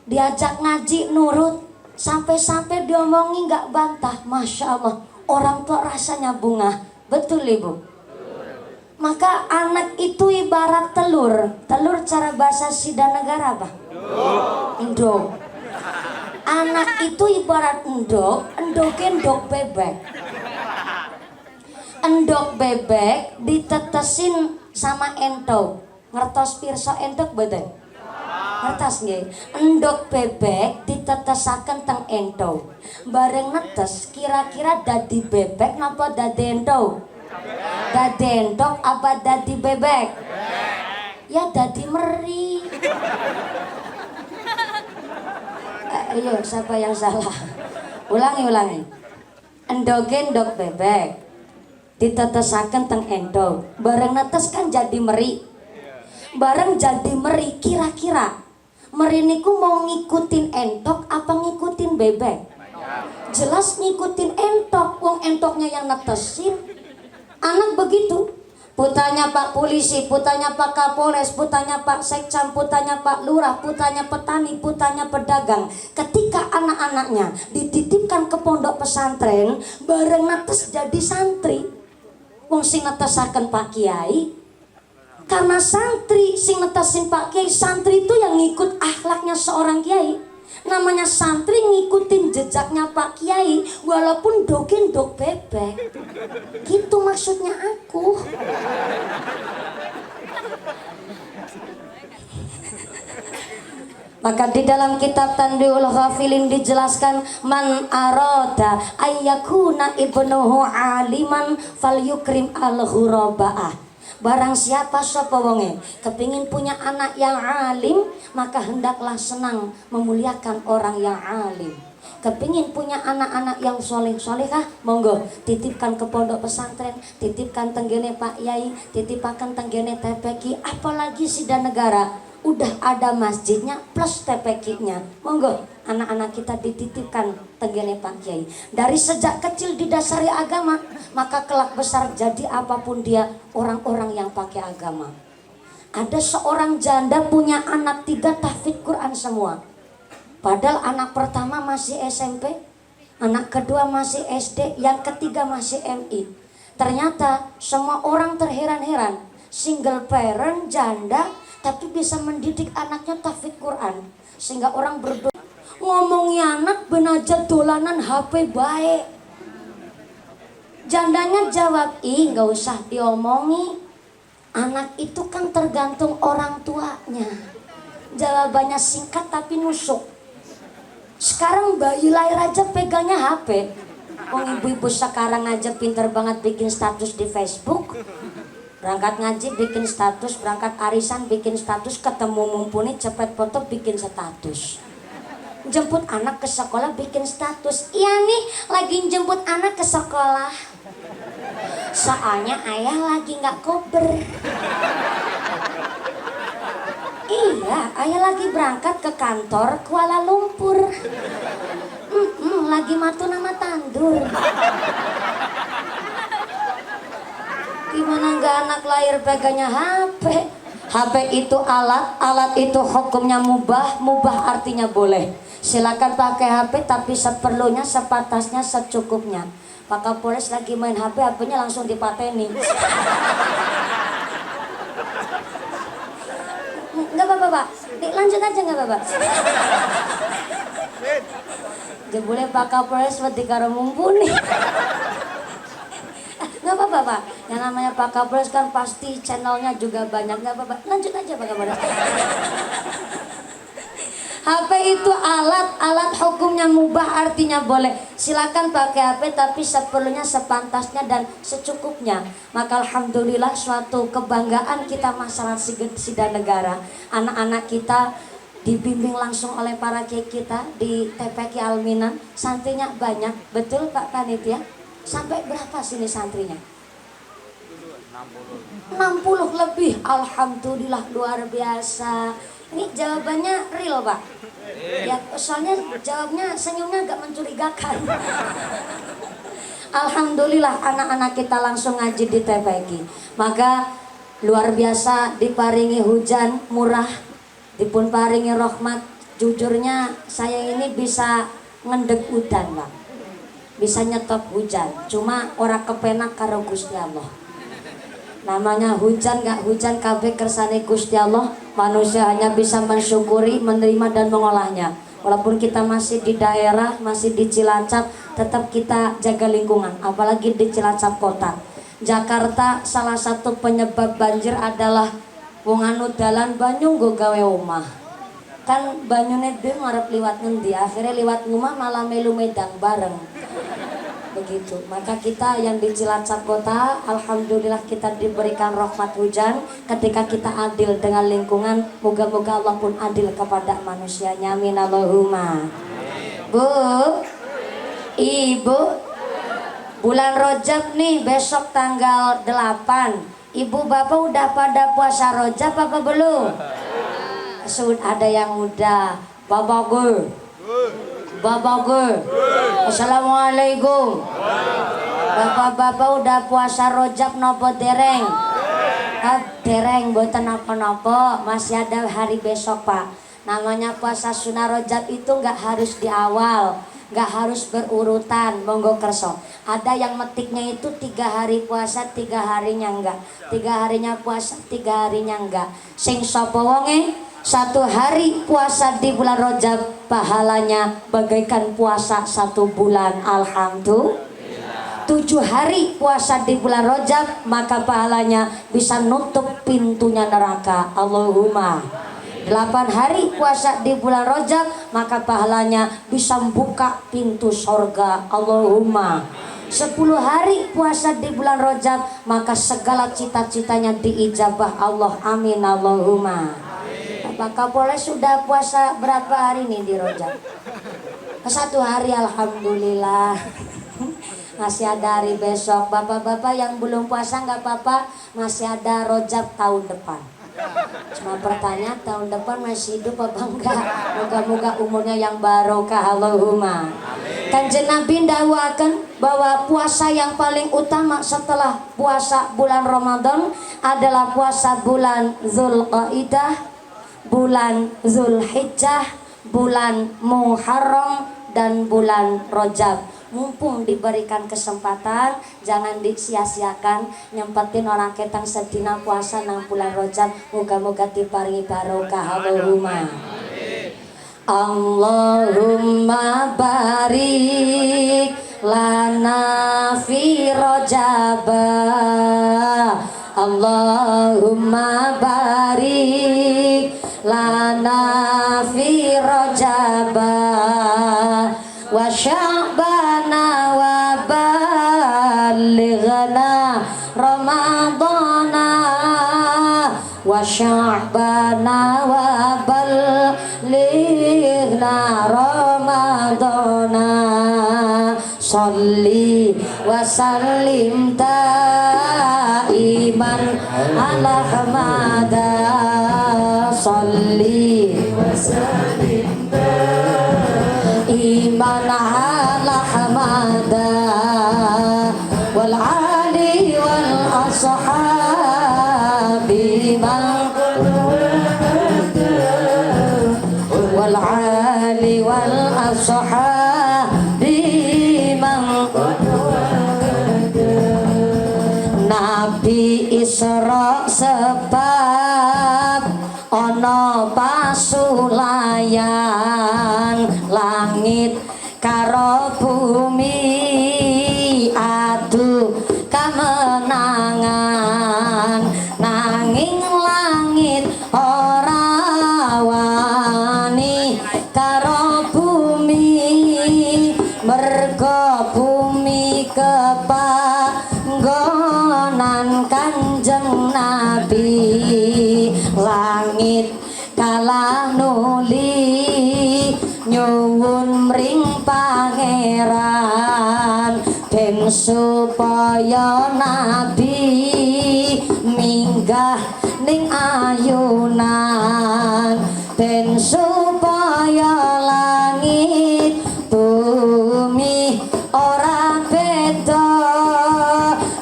diajak ngaji nurut, sampai-sampai diomongi nggak bantah. Masya Allah, orang tua rasanya bunga. Betul Ibu? Maka anak itu ibarat telur. Telur cara bahasa Sidanegara apa? Endog. Anak itu ibarat endog, endognya endog bebek. Endog bebek ditetesin sama entok. Ngertos pirsa entok betul? Ngertos nggih? Endog bebek ditetesaken teng entok. Bareng netes kira-kira dadi bebek napa dadi entok? Dadi entok apa dadi bebek? Ya dadi meri. Ayo siapa yang salah? Ulangi. Endog bebek ditetesaken teng entok. Bareng netes kan jadi meri. Bareng jadi meri, kira-kira meri niku mau ngikutin entok apa ngikutin bebek? Jelas ngikutin entok, wong entoknya yang netesin. Anak begitu, putanya Pak Polisi, putanya Pak Kapolres, putanya Pak Sekcam, putanya Pak Lurah, putanya petani, putanya pedagang. Ketika anak-anaknya dititipkan ke pondok pesantren, bareng netes jadi santri. Wong sing netesaken Pak Kiai, karena santri sing netesin Pak Kiai, santri itu yang ngikut akhlaknya seorang kiai. Namanya santri ngikutin jejaknya Pak Kiai, walaupun dogen dog bebek. Gitu maksudnya aku. Maka di dalam kitab Tanbiul Ghafilin dijelaskan, man arada ayyakuna ibnuhu aliman falyukrim al-ghuraba'ah. Barang siapa sapa wonge kepingin punya anak yang alim, maka hendaklah senang memuliakan orang yang alim. Kepingin punya anak-anak yang soleh-solehah, monggo titipkan ke pondok pesantren, titipkan tenggene Pak Yai, titipakan tenggene TPQ, apalagi Sidanegara udah ada masjidnya plus TPQ-nya. Monggo anak-anak kita dititipkan tenggene Pak Kiai. Dari sejak kecil didasari agama, maka kelak besar jadi apapun dia orang-orang yang pakai agama. Ada seorang janda punya anak 3 tahfidz Quran semua. Padahal anak pertama masih SMP, anak kedua masih SD, yang ketiga masih MI. Ternyata semua orang terheran-heran, single parent, janda, tapi bisa mendidik anaknya tahfidz Quran. Sehingga orang berdoa, ngomongi anak benaja dolanan HP baik. Jandanya jawab, ih gak usah diomongi, anak itu kan tergantung orang tuanya. Jawabannya singkat tapi nusuk. Sekarang bayi lahir aja pegangnya HP. Wong ibu-ibu sekarang aja pinter banget bikin status di Facebook. Berangkat ngaji bikin status, berangkat arisan bikin status, ketemu mumpuni cepet foto bikin status. Jemput anak ke sekolah bikin status. Iya nih lagi jemput anak ke sekolah, soalnya ayah lagi nggak kober. Iya, ayah lagi berangkat ke kantor Kuala Lumpur. Lagi matu nama tandur. Gimana nggak anak lahir pegangnya HP? HP itu alat, alat itu hukumnya mubah, mubah artinya boleh. Silakan pakai HP tapi seperlunya, sepatasnya, secukupnya. Pak Kapolres lagi main HP, HP-nya langsung dipateni. Enggak apa-apa Pak, lanjut aja enggak apa-apa. Jebule Pak Kapolres wedi karo mumpuni. Nggak apa-apa Pak, yang namanya Pak Kapolres kan pasti channelnya juga banyak. Nggak apa-apa, lanjut aja Pak Kapolres. HP itu alat, alat hukumnya mubah artinya boleh. Silakan pakai HP tapi seperlunya, sepantasnya dan secukupnya. Maka alhamdulillah suatu kebanggaan kita masyarakat Sidanegara. Anak-anak kita dibimbing langsung oleh para kiai kita di TPQ Alminan. Santrinya banyak, betul Pak Panitia? Sampai berapa sini santrinya? 60. 60 lebih. Alhamdulillah, luar biasa. Ini jawabannya real, Pak. Ya, soalnya jawabnya, senyumnya agak mencurigakan. Alhamdulillah anak-anak kita langsung ngaji di TPQ. Maka luar biasa diparingi hujan murah, dipun paringi rahmat. Jujurnya saya ini bisa ngendek udan, Pak. Bisa nyetop hujan. Cuma orang kepenak karo Gusti Allah. Namanya hujan gak hujan kabeh kersane Gusti Allah. Manusia hanya bisa mensyukuri, menerima dan mengolahnya. Walaupun kita masih di daerah, masih di Cilacap, tetap kita jaga lingkungan, apalagi di Cilacap kota. Jakarta salah satu penyebab banjir adalah wong anu dalan banyu nggo gawe omah. Kan banyune dhewe ngarep liwat ngendi, akhirnya liwat rumah malah melu medang bareng. Begitu. Maka kita yang di Cilacap kota, alhamdulillah kita diberikan rahmat hujan. Ketika kita adil dengan lingkungan, moga-moga Allah pun adil kepada manusianya. Amin Allahumma. Bu, Ibu, bulan Rajab nih besok tanggal 8. Ibu bapak udah pada puasa Rajab apa belum? Sudah ada yang udah. Bapak gue. Bapak gue, assalamualaikum. Bapak-bapak udah puasa Rajab nopo dereng? Dereng, boten napa-napa, masih ada hari besok Pak. Namanya puasa sunnah Rajab itu nggak harus di awal, nggak harus berurutan, monggo kerso. Ada yang metiknya itu 3 hari puasa, 3 harinya enggak, 3 harinya puasa, 3 harinya enggak. Sing sapa wonge? 1 hari puasa di bulan Rajab pahalanya bagaikan puasa 1 bulan. Alhamdulillah. 7 hari puasa di bulan Rajab maka pahalanya bisa nutup pintunya neraka. Allahumma. 8 hari puasa di bulan Rajab maka pahalanya bisa membuka pintu surga. Allahumma. 10 hari puasa di bulan Rajab maka segala cita-citanya diijabah Allah. Amin Allahumma. Pak Kapolres sudah puasa berapa hari nih di Rajab? 1 hari, alhamdulillah. Masih ada hari besok. Bapak-bapak yang belum puasa nggak apa-apa, masih ada Rajab tahun depan. Cuma pertanyaan tahun depan masih hidup apa enggak? Moga-moga umurnya yang barokah. Allahumma. Kanjeng Nabi ndawuhaken bahwa puasa yang paling utama setelah puasa bulan Ramadan adalah puasa bulan Dzulqa'dah, bulan Zulhijjah, bulan Muharram, dan bulan Rajab. Mumpung diberikan kesempatan, jangan disia-siakan, nyempetin orang ketang sedina puasa nang bulan Rajab. Moga-moga diparingi barokah. Allahumma. Allahumma barik lana fi Rajab. Allahumma barik lana fi Rajab wa sya'bana wa balighna Ramadana wa sya'bana wa balighna Ramadana. Sholli wa sallim daiman ala hamada. Sholli wa sallim daiman ala hamada wal ali wal ashabi man wal ali wal ashabi man Nabi Isra sebab ono pasulayan langit karo bumi adu kamenangan nanging langit ora wani karo bumi merga bumi kepanggonan Kanjeng Nabi. Langit kalah nuli nyuwun mring pangeran ben supaya Nabi ning ayunan ben supaya langit bumi ora beda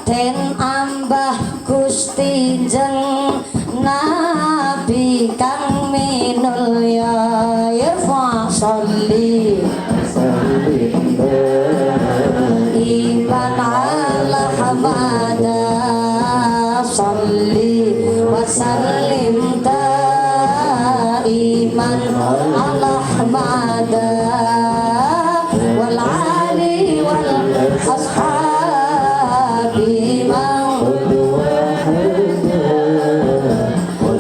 den ambah Gusti jeng Nabi kang minulya irfa sholli iman ala hamada sholli wa sallim daiman ala hamada wal ali wal ashabi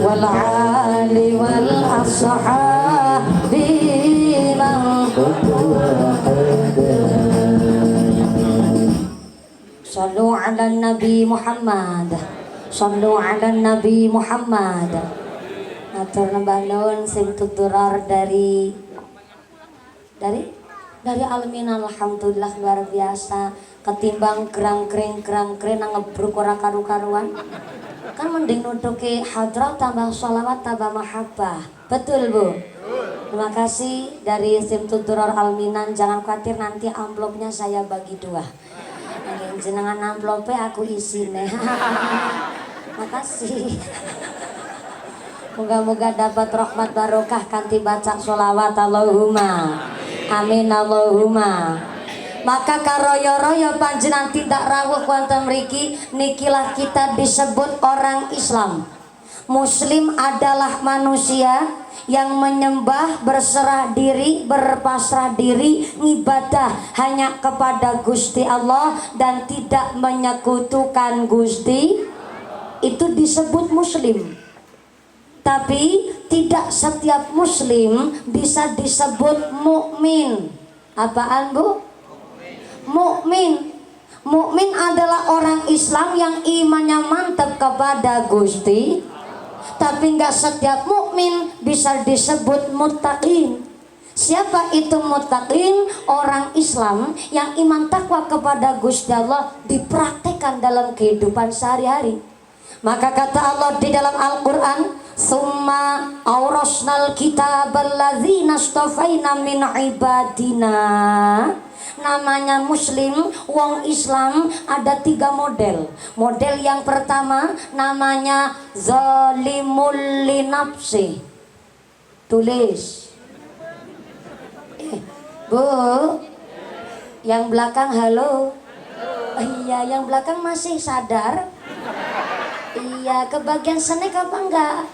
wal ali wal ashabi Sallu ala Nabi Muhammad. Sallu ala Nabi Muhammad. Atur nambah nuwun sing tuturor dari Almin, alhamdulillah luar biasa. Ketimbang gerang-kering ngebruk ora karu-karuan. Kan mending nuduki hadrat tambah sholawat tambah mahabbah. Betul Bu? Terima kasih dari tim tuturor Alminan. Jangan khawatir nanti amplopnya saya bagi dua. Jenengan amplopnya aku isi nih. Makasih. Moga-moga dapat rahmat barokah kanthi baca sholawat Allahumma amin Allahumma. Maka karoyo-royo panjenengan tidak rawuh wonten mriki nikilah kita disebut orang Islam. Muslim adalah manusia yang menyembah, berserah diri, berpasrah diri, ibadah hanya kepada Gusti Allah dan tidak menyekutukan Gusti, itu disebut Muslim. Tapi tidak setiap Muslim bisa disebut mukmin. Apaan Bu? Mukmin. Mukmin adalah orang Islam yang imannya mantap kepada Gusti. Tapi nggak setiap mukmin bisa disebut muttaqin. Siapa itu muttaqin? Orang Islam yang iman takwa kepada Gusti Allah dipraktekkan dalam kehidupan sehari-hari. Maka kata Allah di dalam Al-Quran, summa aurasnal kitabal ladzina astafaina min ibadina. Namanya Muslim, wong Islam ada 3 model. Model yang pertama namanya zalimul linafsi. Tulis. Bu, yang belakang halo. Iya, yang belakang masih sadar. Iya, kebagian snack apa enggak?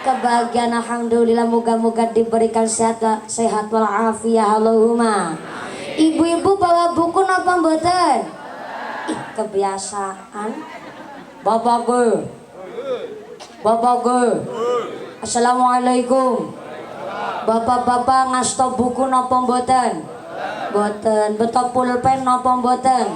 Kebagian, alhamdulillah, moga-moga diberikan sehat walafiat Allahumma. Ibu-ibu bawa buku napa mboten? Ih, kebiasaan. Bapak gue. Assalamualaikum. Bapak-bapak ngasto buku napa mboten? Mboten. Betok pulpen napa mboten?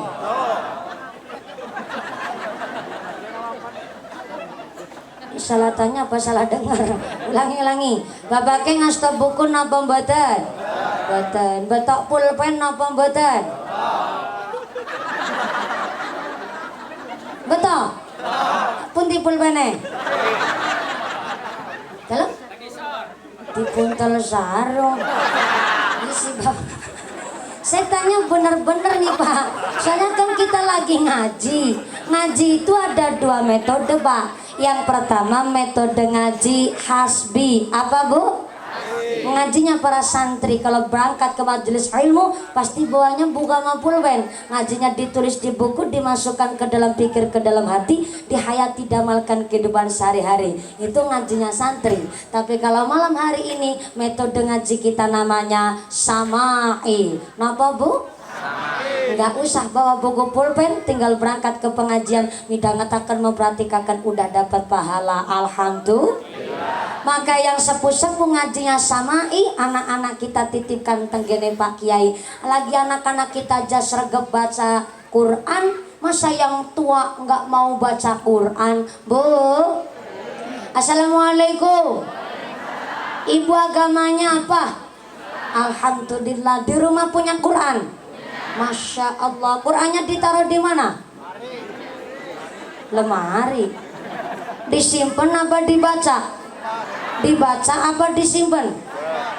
Salah tanya apa salah dengar? Ulangi. Bapaknya ngasto buku napa mboten? Mboten. Betok pulpen napa mboten? Betok? Pundi pulpene? Dalam? Dipuntel sarung. Isi Bapak. Saya tanya bener-bener nih Pak. Soalnya kan kita lagi ngaji. Ngaji itu ada 2 metode Pak. Yang pertama metode ngaji hasbi. Apa Bu? Ngajinya para santri. Kalau berangkat ke majelis ilmu pasti bawanya buka pulpen. Ngajinya ditulis di buku, dimasukkan ke dalam pikir, ke dalam hati, dihayati, damalkan kehidupan sehari-hari. Itu ngajinya santri. Tapi kalau malam hari ini metode ngaji kita namanya samai. Napa Bu? Nggak usah bawa buku pulpen, tinggal berangkat ke pengajian, midangetaken, memperhatikan, udah dapat pahala. Alhamdulillah. Maka yang sepuh-sepuh ngajinya samai, anak-anak kita titipkan tenggene Pak Kiai. Lagi anak-anak kita aja sregep baca Quran, masa yang tua nggak mau baca Quran? Bu, Assalamualaikum. Ibu agamanya apa? Alhamdulillah. Di rumah punya Quran? Masya Allah. Qurannya ditaruh di mana? Lemari. Disimpan apa dibaca? Dibaca apa disimpan?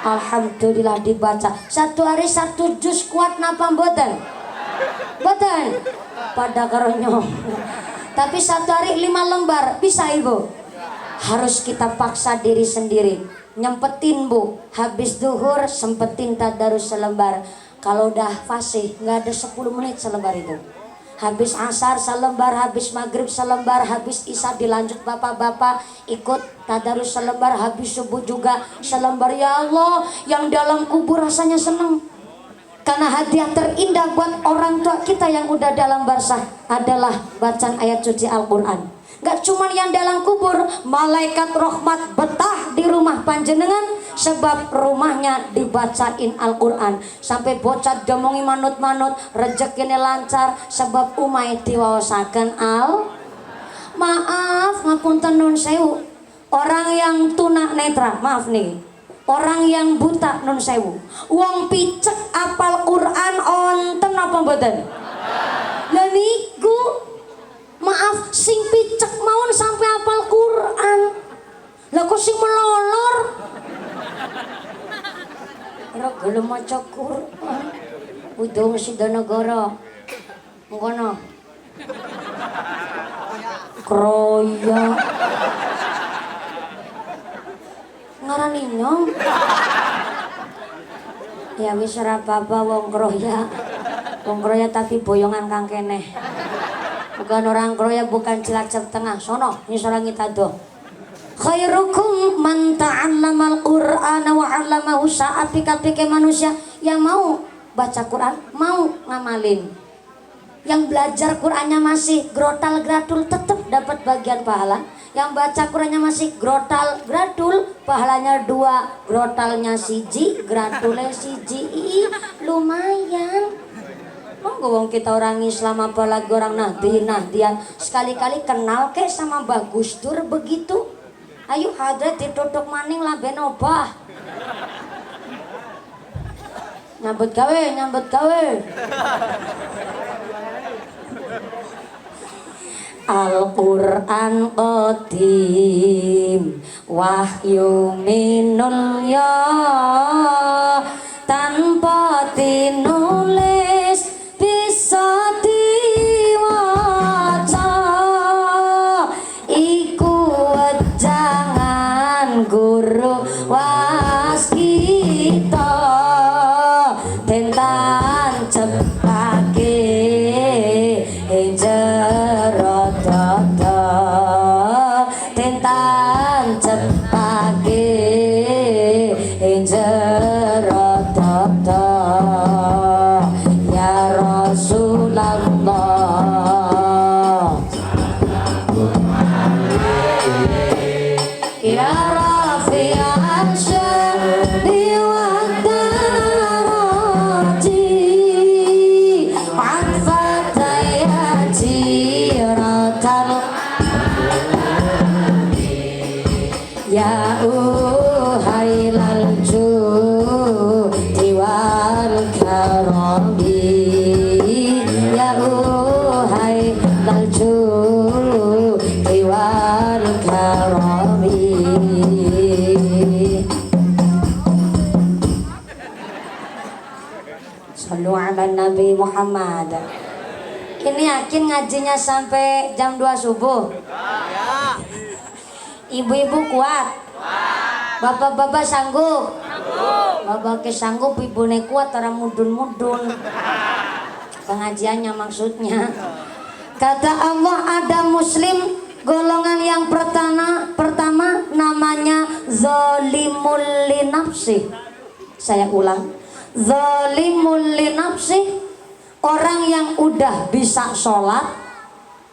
Alhamdulillah dibaca. Satu hari satu juz kuat napa mboten? Mboten. Pada karonyo. Tapi satu hari 5 lembar bisa ibu? Harus kita paksa diri sendiri. Nyempetin bu, habis duhur sempetin tadarus selembar. Kalau udah fasih nggak ada 10 menit selembar itu. Habis asar selembar, habis maghrib selembar, habis isya dilanjut bapak-bapak ikut tadarus selembar, habis subuh juga selembar. Ya Allah, yang dalam kubur rasanya seneng. Karena hadiah terindah buat orang tua kita yang udah dalam barzah adalah bacaan ayat suci Al-Quran. Gak cuma yang dalam kubur, malaikat rahmat betah di rumah panjenengan sebab rumahnya dibacain Al-Quran. Sampai bocah domongi manut-manut, rezekinya lancar sebab umai diwawasakan Maaf, ngapunten nun sewu. Orang yang tuna netra, maaf nih. Orang yang buta nun sewu. Wong picek apal Quran onten apa mboten? Lah niku maaf sing picek mawon sampai apal Quran. Lah kok sing melolor? Ora gelem maca Quran. Udung Sidanagara. Ngono. Kroya. Ngarani nyong. Ya wis ora apa-apa wong kroya. Wong kroya tapi boyongan kang keneh. Bukan orang kroya, bukan Cilacap Tengah. Sono nyusul ngitado. Khairukum man ta'allamal Qur'ana wa 'allamahu. Saapik-apike manusia yang mau baca Quran, mau ngamalin. Yang belajar Qurannya masih grotal gratul tetap dapat bagian pahala. Yang baca Qurannya masih grotal gratul, pahalanya 2, grotalnya siji, gratulnya siji. Lumayan. Monggo wong kita orang Islam apalagi orang Nahdiyan sekali-kali kenal ke sama Bagus Dur begitu. Ayo hadrat ditutuk maning lah ben obah. Nyambut gawe. Al-Quran qadim wahyu minul ya tanpa tinulis bisa diwaca iku wejangan guru waskita tentan cepake jero dodo tentan cepake jero dodo ya Rasulullah ya Rafi'an syarri wa daraji atfataya jiratal ya uhailal judi wal karami ya uhailal judi wal karami. Sallu ala Nabi Muhammad. Ini yakin ngajinya sampai jam 2 subuh? Ibu-ibu kuat? Bapak-bapak sanggup? Bapak ke sanggup, ibu ne kuat, orang mudun-mudun. Pengajiannya maksudnya. Kata Allah ada muslim golongan yang pertama namanya zalimul linafsi. Saya ulang, zalimul linafsi, orang yang udah bisa sholat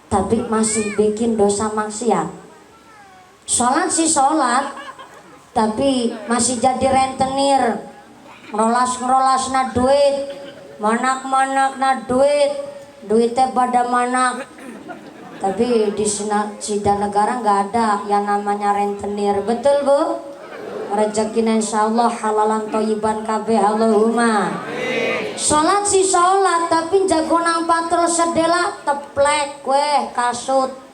tapi masih bikin dosa maksiat. Sholat sih sholat tapi masih jadi rentenir, ngerolas na duit, manak na duitnya pada manak. Tapi di Sidanagara nggak ada yang namanya rentenir, betul bu? Rezekinya insyaallah halalan toyiban kabeh, Allahumma. Sholat sih sholat tapi jago nang patrol sedela teplek kue kasut.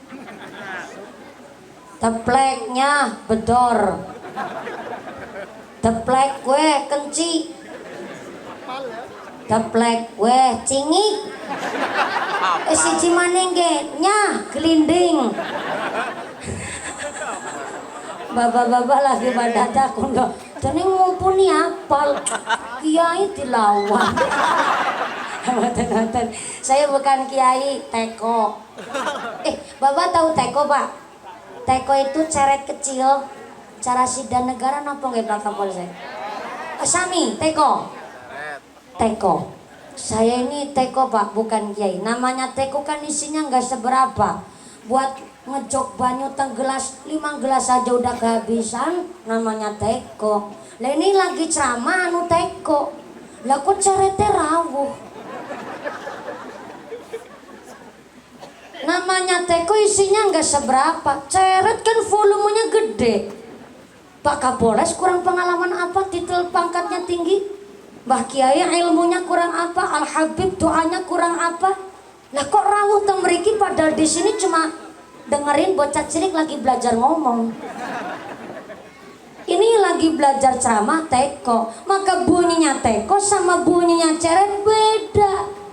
tepleknya bedor, teplek kue kenci, teplek kue cingik, siji maneh nya gelinding. Bapak-bapak lagi pada takut nggak? Jadi mumpuni apal, kiai dilawan. Nonton, saya bukan kiai, teko. Bapak tahu teko pak? Teko itu ceret kecil, cara sida negara napa nggih Pak Kapolsek? Sami, teko. Teko. Saya ini teko pak, bukan kiai. Namanya teko kan isinya nggak seberapa. Buat ngejok banyu teng gelas 5 gelas aja udah kehabisan, namanya teko. Lah ini lagi ceramah anu teko. Lah kok cerete rawuh. Namanya teko isinya nggak seberapa, ceret kan volumenya gede. Pak Kapolres kurang pengalaman apa, titel pangkatnya tinggi? Mbah Kiai ilmunya kurang apa, Al Habib doanya kurang apa? Lah kok rawuh teng mriki padahal di sini cuma dengerin bocah cilik lagi belajar ngomong. Ini lagi belajar ceramah teko, maka bunyinya teko sama bunyinya ceret beda.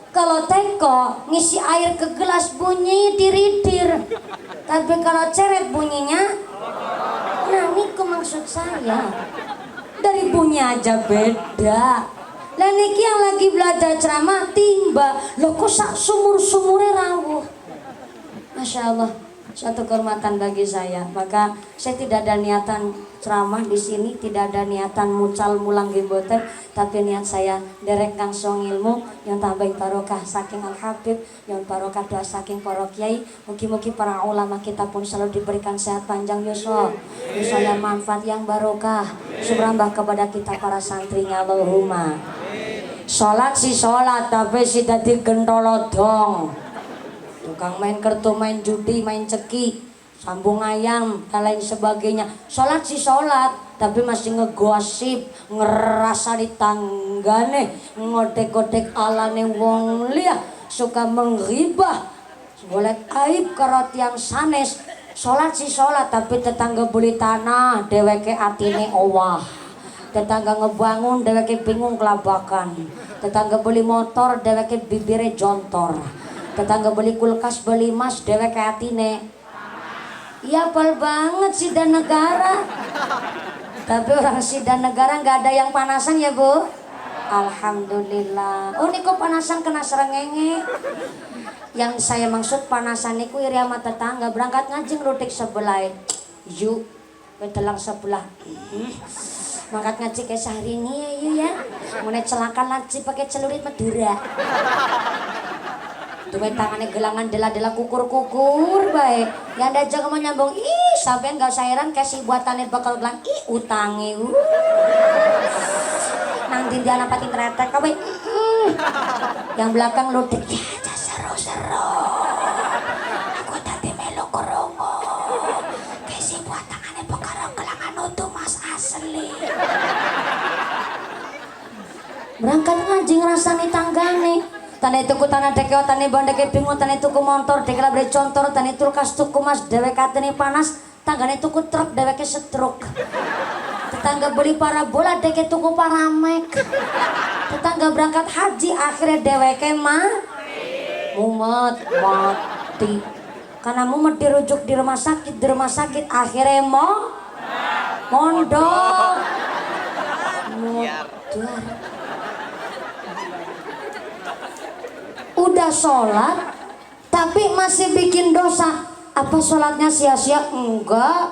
Kalau teko ngisi air ke gelas bunyi diridir, tapi kalau ceret bunyinya, nah ini maksud saya dari bunyi aja beda. Lah niki yang lagi belajar ceramah timba, lo kok sak sumur-sumure rawuh. Masya Allah, suatu kehormatan bagi saya. Maka saya tidak ada niatan ceramah di sini, tidak ada niatan mucal mulang gimboten, tapi niat saya derek langsung ilmu yang tambah barokah saking Al Habib, yang barokah doa saking para kiai. Mugi-mugi para ulama kita pun selalu diberikan sehat panjang yuswa, yang manfaat yang barokah, surambah kepada kita para santrinya. Allahumma. Sholat si sholat, tapi si dadi gentolodong. Tukang main kartu, main judi, main ceki, sambung ayam, dan lain sebagainya. Sholat sih sholat, tapi masih ngegosip, ngerasa di tanggane, ngodek-godek alane wong liya, suka menghibah, golek aib kerot yang sanes. Sholat sih sholat, tapi tetangga beli tanah, deweke atine owah. Tetangga ngebangun, deweke bingung kelabakan. Tetangga beli motor, deweke bibire jontor. Tetangga beli kulkas, beli emas, dewek atine. Iya apal banget sida negara. Tapi orang sida negara nggak ada yang panasan ya bu. Alhamdulillah. Oh niku panasan kena serengenge. Yang saya maksud panasan niku iri sama tetangga berangkat ngaji ngerutik sebelah. Yuk, betelang sebelah. Mangkat ngaji kayak sehari ini ya. Mulai celaka ngaji pakai celurit Madura. Tuwe tangannya gelangan dela-dela kukur-kukur baik. Yang ada jangan menyambung ih sampean gak sairan kasih buatannya bakal gelang ih utangi. Nang dindian pating kretek kabe. Yang belakang ludek ya aja seru-seru. Aku tadi melu kerongo. Kasih buatannya bakal gelangan utuh mas asli. Berangkat ngaji ngerasani tanggane. Tane tuku tanah dekeo tane bondeke bingung tane tuku motor dekela beli contor tane tulkas tuku mas dewek katene panas tanggane tuku truk deweke setruk. Tetangga beli parabola deke tuku paramek. Tetangga berangkat haji akhirnya deweke mumet mati. Karena mumet dirujuk di rumah sakit akhirnya mondok. Modar. Udah sholat tapi masih bikin dosa. Apa sholatnya sia-sia? Enggak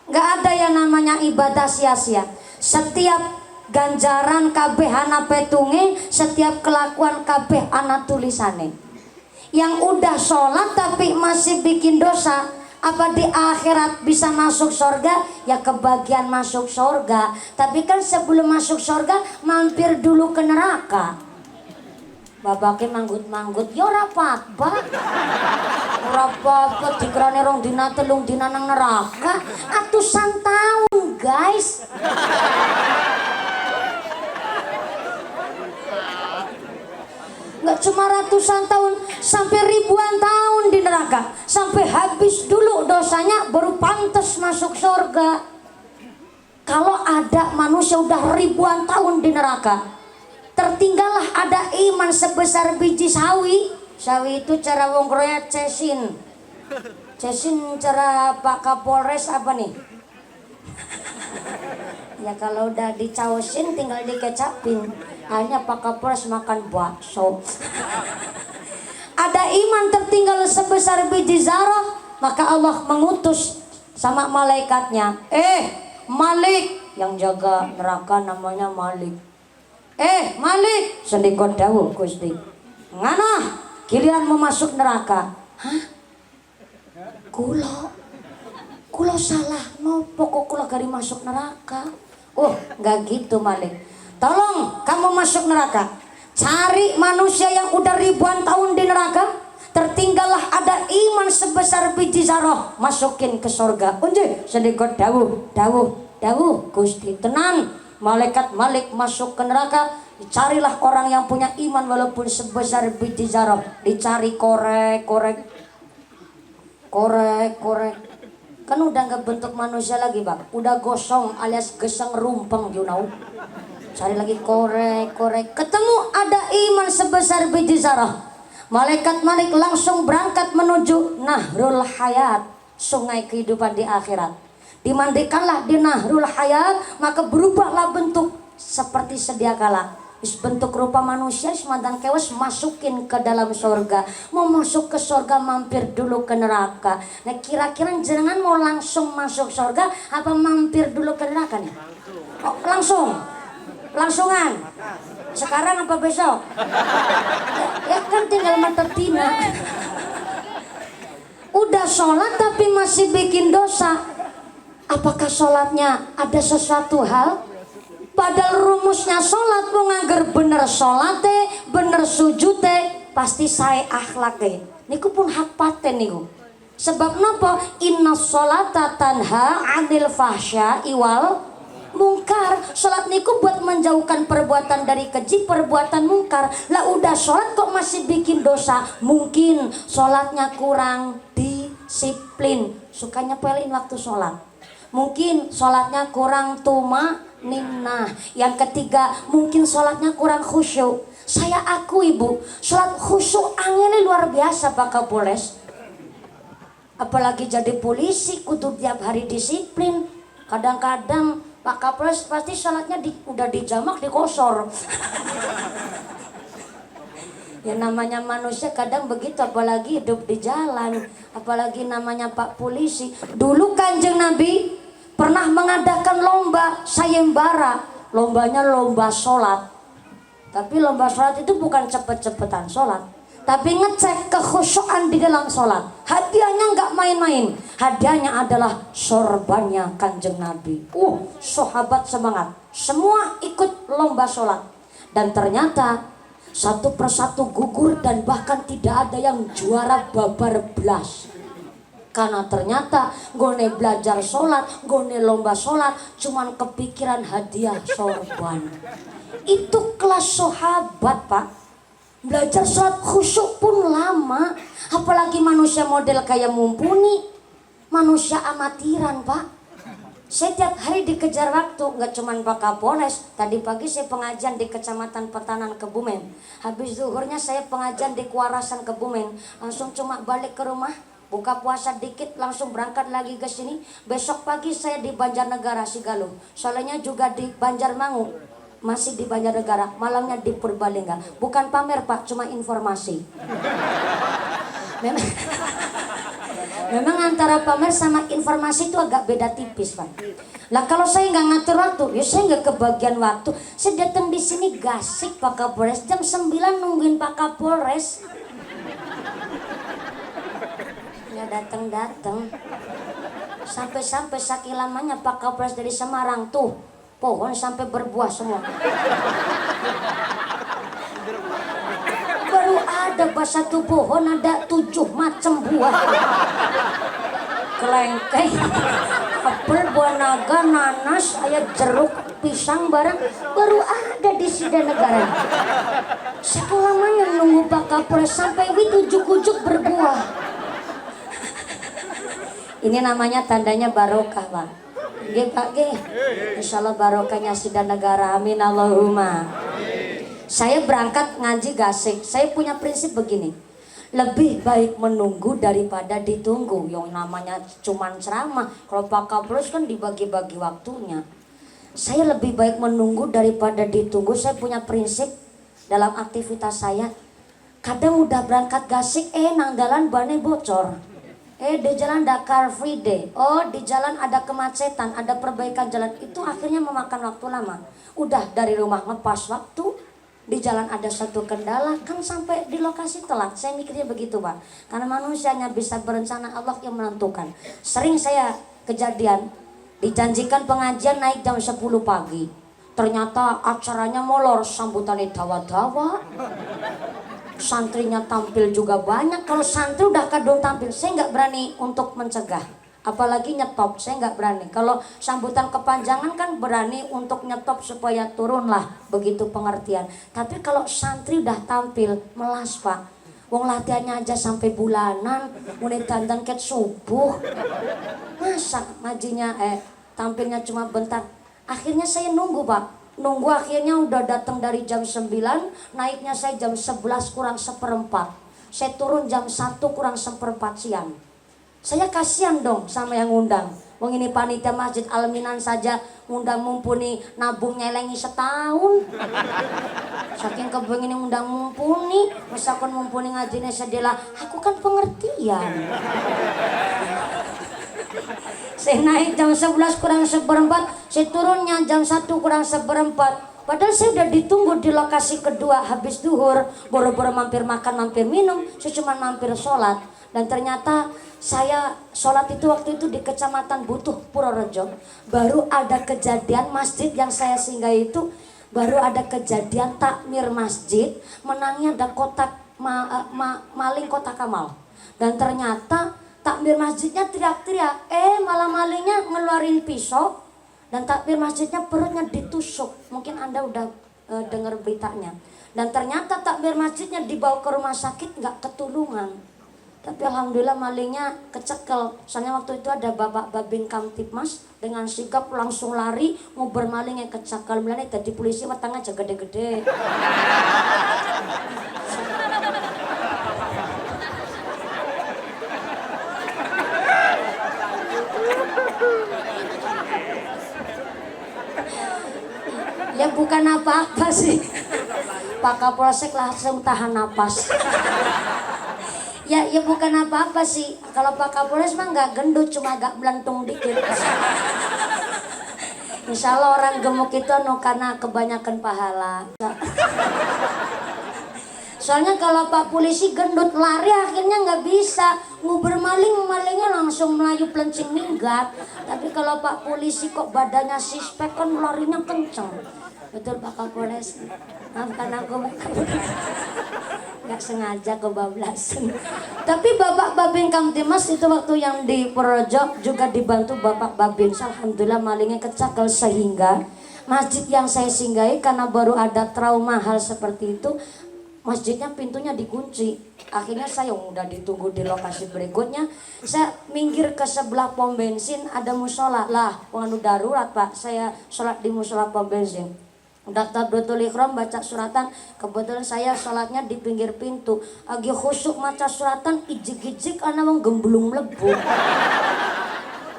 ada yang namanya ibadah sia-sia. Setiap ganjaran kabeh ana petunge, setiap kelakuan kabeh ana tulisane. Yang udah sholat tapi masih bikin dosa, apa di akhirat bisa masuk surga? Ya kebagian masuk surga, tapi kan sebelum masuk surga mampir dulu ke neraka. Babake manggut-manggut, yo rapat, bak. Rapat dikirane rong dina telung dina nang neraka, atusan tahun, guys. Nggak cuma ratusan tahun, sampai ribuan tahun di neraka. neraka sampai habis dulu dosanya baru pantas masuk surga. Kalau ada manusia udah ribuan tahun di neraka, tertinggallah ada iman sebesar biji sawi. Sawi itu cara wong Korea cesin. Cesin cara Pak Kapolres apa nih? Ya kalau udah dicaosin tinggal dikecapin. Hanya Pak Kapolres makan bakso. Ada iman tertinggal sebesar biji zarah, maka Allah mengutus sama malaikatnya. Malik, yang jaga neraka namanya Malik. Malik, sendikot dawuh Gusti. Ngana giliran mau masuk neraka. Hah? Kulo salah no, pokok kulo gari masuk neraka. Oh, nggak gitu Malik. Tolong kamu masuk neraka, cari manusia yang udah ribuan tahun di neraka, tertinggallah ada iman sebesar biji zarah, masukin ke surga. Unjih, sedikit dawuh Gusti. Tenan, malaikat Malik masuk ke neraka, carilah orang yang punya iman walaupun sebesar biji zarah. Dicari korek. Kan udah nggak bentuk manusia lagi bang, udah gosong alias geseng rumpeng, you know. Cari lagi korek, ketemu ada iman sebesar biji zarah. Malaikat Malik langsung berangkat menuju Nahrul Hayat, sungai kehidupan di akhirat. Dimandikanlah di Nahrul Hayat, maka berubahlah bentuk seperti sedia kala. Bentuk rupa manusia semantan kewas, masukin ke dalam surga. Mau masuk ke surga mampir dulu ke neraka. Nah kira-kira jenengan mau langsung masuk surga apa mampir dulu ke neraka nih? Oh, langsungan. Sekarang apa besok? Ya kan tinggal mata tina. Udah sholat tapi masih bikin dosa. Apakah sholatnya ada sesuatu hal? Padahal rumusnya sholat mau ngangger bener sholate, bener sujute, pasti saya akhlake. Niku pun hak paten niku. Sebab napa? Inna sholata tanha 'anil fahsya'i wal mungkar. Sholat niku buat menjauhkan perbuatan dari keji, perbuatan mungkar. Lah udah sholat kok masih bikin dosa? Mungkin sholatnya kurang disiplin, sukanya pelin waktu sholat. Mungkin sholatnya kurang tumaninah. Yang ketiga, mungkin sholatnya kurang khusyuk. Saya akui bu, sholat khusyuk anginnya luar biasa Pak Kapolres. Apalagi jadi polisi, kudu tiap hari disiplin. Kadang-kadang Pak Kapolres pasti sholatnya udah dijamak, dikosor. Ya namanya manusia kadang begitu, apalagi hidup di jalan. Apalagi namanya Pak Polisi. Dulu Kanjeng Nabi pernah mengadakan lomba sayembara. Lombanya lomba sholat. Tapi lomba sholat itu bukan cepet-cepetan sholat, tapi ngecek kekhusyuan di dalam sholat. Hadiahnya nggak main-main. Hadiahnya adalah sorbannya Kanjeng Nabi. Sahabat semangat. Semua ikut lomba sholat. Dan ternyata satu persatu gugur dan bahkan tidak ada yang juara babar belas. Karena ternyata gone belajar sholat, gone lomba sholat, cuman kepikiran hadiah sorban. Itu kelas sahabat pak. Belajar sholat khusyuk pun lama. Apalagi manusia model kayak mumpuni. Manusia amatiran pak. Saya tiap hari dikejar waktu, nggak cuman Pak Kapolres. Tadi pagi saya pengajian di Kecamatan Petanan Kebumen. Habis zuhurnya saya pengajian di Kuarasan Kebumen. Langsung cuma balik ke rumah, buka puasa dikit, langsung berangkat lagi ke sini. Besok pagi saya di Banjarnegara Sigaluh. Soalnya juga di Banjarmangu, masih di Banjarnegara. Malamnya di Purbalingga. Bukan pamer pak, cuma informasi. Memang antara pamer sama informasi itu agak beda tipis pak. Lah kalau saya nggak ngatur waktu, ya saya nggak kebagian waktu. Saya datang di sini gasik Pak Kapolres, jam 9 nungguin Pak Kapolres. Nggak datang. Sampai saking lamanya Pak Kapolres dari Semarang tuh pohon sampai berbuah semua. Baru ada satu pohon ada 7 macam buah. Kelengkeng, apel, buah naga, nanas, ayat jeruk, pisang barang baru ada di Sidanegara. Selamanya nunggu Pak Kapolres sampai ujuk-ujuk berbuah. Ini namanya tandanya barokah, Pak. Nggih, Pak, nggih. Insyaallah barokahnya Sidang Negara. Amin Allahumma. Saya berangkat ngaji Gasik. Saya punya prinsip begini. Lebih baik menunggu daripada ditunggu. Yang namanya cuman ceramah. Kalau Pak Kapolres kan dibagi-bagi waktunya. Saya lebih baik menunggu daripada ditunggu. Saya punya prinsip dalam aktivitas saya. Kadang udah berangkat Gasik, nang dalan bannya bocor. Di jalan ada car free day. Oh, di jalan ada kemacetan, ada perbaikan jalan. Itu akhirnya memakan waktu lama. Udah dari rumah ngepas waktu, di jalan ada satu kendala, kan sampai di lokasi telat. Saya mikirnya begitu, Pak. Karena manusianya bisa berencana, Allah yang menentukan. Sering saya kejadian, dijanjikan pengajian naik jam 10 pagi. Ternyata acaranya molor, sambutannya dawa-dawa. Santrinya tampil juga banyak. Kalau santri udah kadung tampil, saya nggak berani untuk mencegah, apalagi nyetop. Saya nggak berani. Kalau sambutan kepanjangan kan berani untuk nyetop supaya turun lah, begitu pengertian. Tapi kalau santri udah tampil, melas, Pak. Wong latihannya aja sampai bulanan, mulai dandan ket subuh. Masa majinya tampilnya cuma bentar. Akhirnya saya nunggu, Pak. Nunggu akhirnya udah datang dari jam 9, naiknya saya jam 11 kurang seperempat. Saya turun jam 1 kurang seperempat siang. Saya kasihan dong sama yang ngundang. Wong ini panitia Masjid Al-Minan saja ngundang mumpuni, nabung nyelengi setahun. Saking kepengin ngundang mumpuni, misalkan mumpuni ngajine sedela, aku kan pengertian. Saya naik jam 11 kurang seperempat, saya turunnya jam 1 kurang seperempat. Padahal saya udah ditunggu di lokasi kedua habis duhur. Boro-boro mampir makan, mampir minum, saya cuma mampir sholat. Dan ternyata saya sholat itu waktu itu di Kecamatan Butuh, Purworejo. Baru ada kejadian masjid yang saya singgahi itu, baru ada kejadian takmir masjid, menangnya ada kotak maling kotak amal. Dan ternyata takmir masjidnya teriak-teriak, malah malingnya ngeluarin pisau, dan takmir masjidnya perutnya ditusuk. Mungkin Anda udah dengar beritanya. Dan ternyata takmir masjidnya dibawa ke rumah sakit, nggak ketulungan. Tapi alhamdulillah malingnya kecekel. Soalnya waktu itu ada Bapak Babin Kamtipmas dengan sigap langsung lari nguber maling yang kecekel. Mulanya tadi polisi wetang aja gede-gede. Ya bukan apa-apa sih. Pak Kapolsek langsung tahan napas. Ya bukan apa-apa sih. Kalau Pak Kapolres mah nggak gendut, cuma agak belantung dikit. Insya Allah orang gemuk itu karena kebanyakan pahala. Soalnya kalau Pak Polisi gendut lari akhirnya nggak bisa nguber malingnya langsung melayu pelencing minggat. Tapi kalau Pak Polisi kok badannya sispek kan larinya kenceng. Betul Pak Kapolres. Maafkan aku nggak sengaja kebablasan. Tapi Bapak Babin Kamtimas itu waktu yang di Purworejo juga dibantu Bapak Babin. Alhamdulillah malingnya kecekel sehingga masjid yang saya singgahi karena baru ada trauma hal seperti itu. Masjidnya pintunya dikunci. Akhirnya saya udah ditunggu di lokasi berikutnya. Saya minggir ke sebelah pom bensin, ada musola. Lah, anu darurat Pak. Saya sholat di musola pom bensin. Udah takbiratul ihram baca suratan. Kebetulan saya sholatnya di pinggir pintu. Lagi khusyuk maca suratan, ijik-ijik ana wong gemblung mlebu.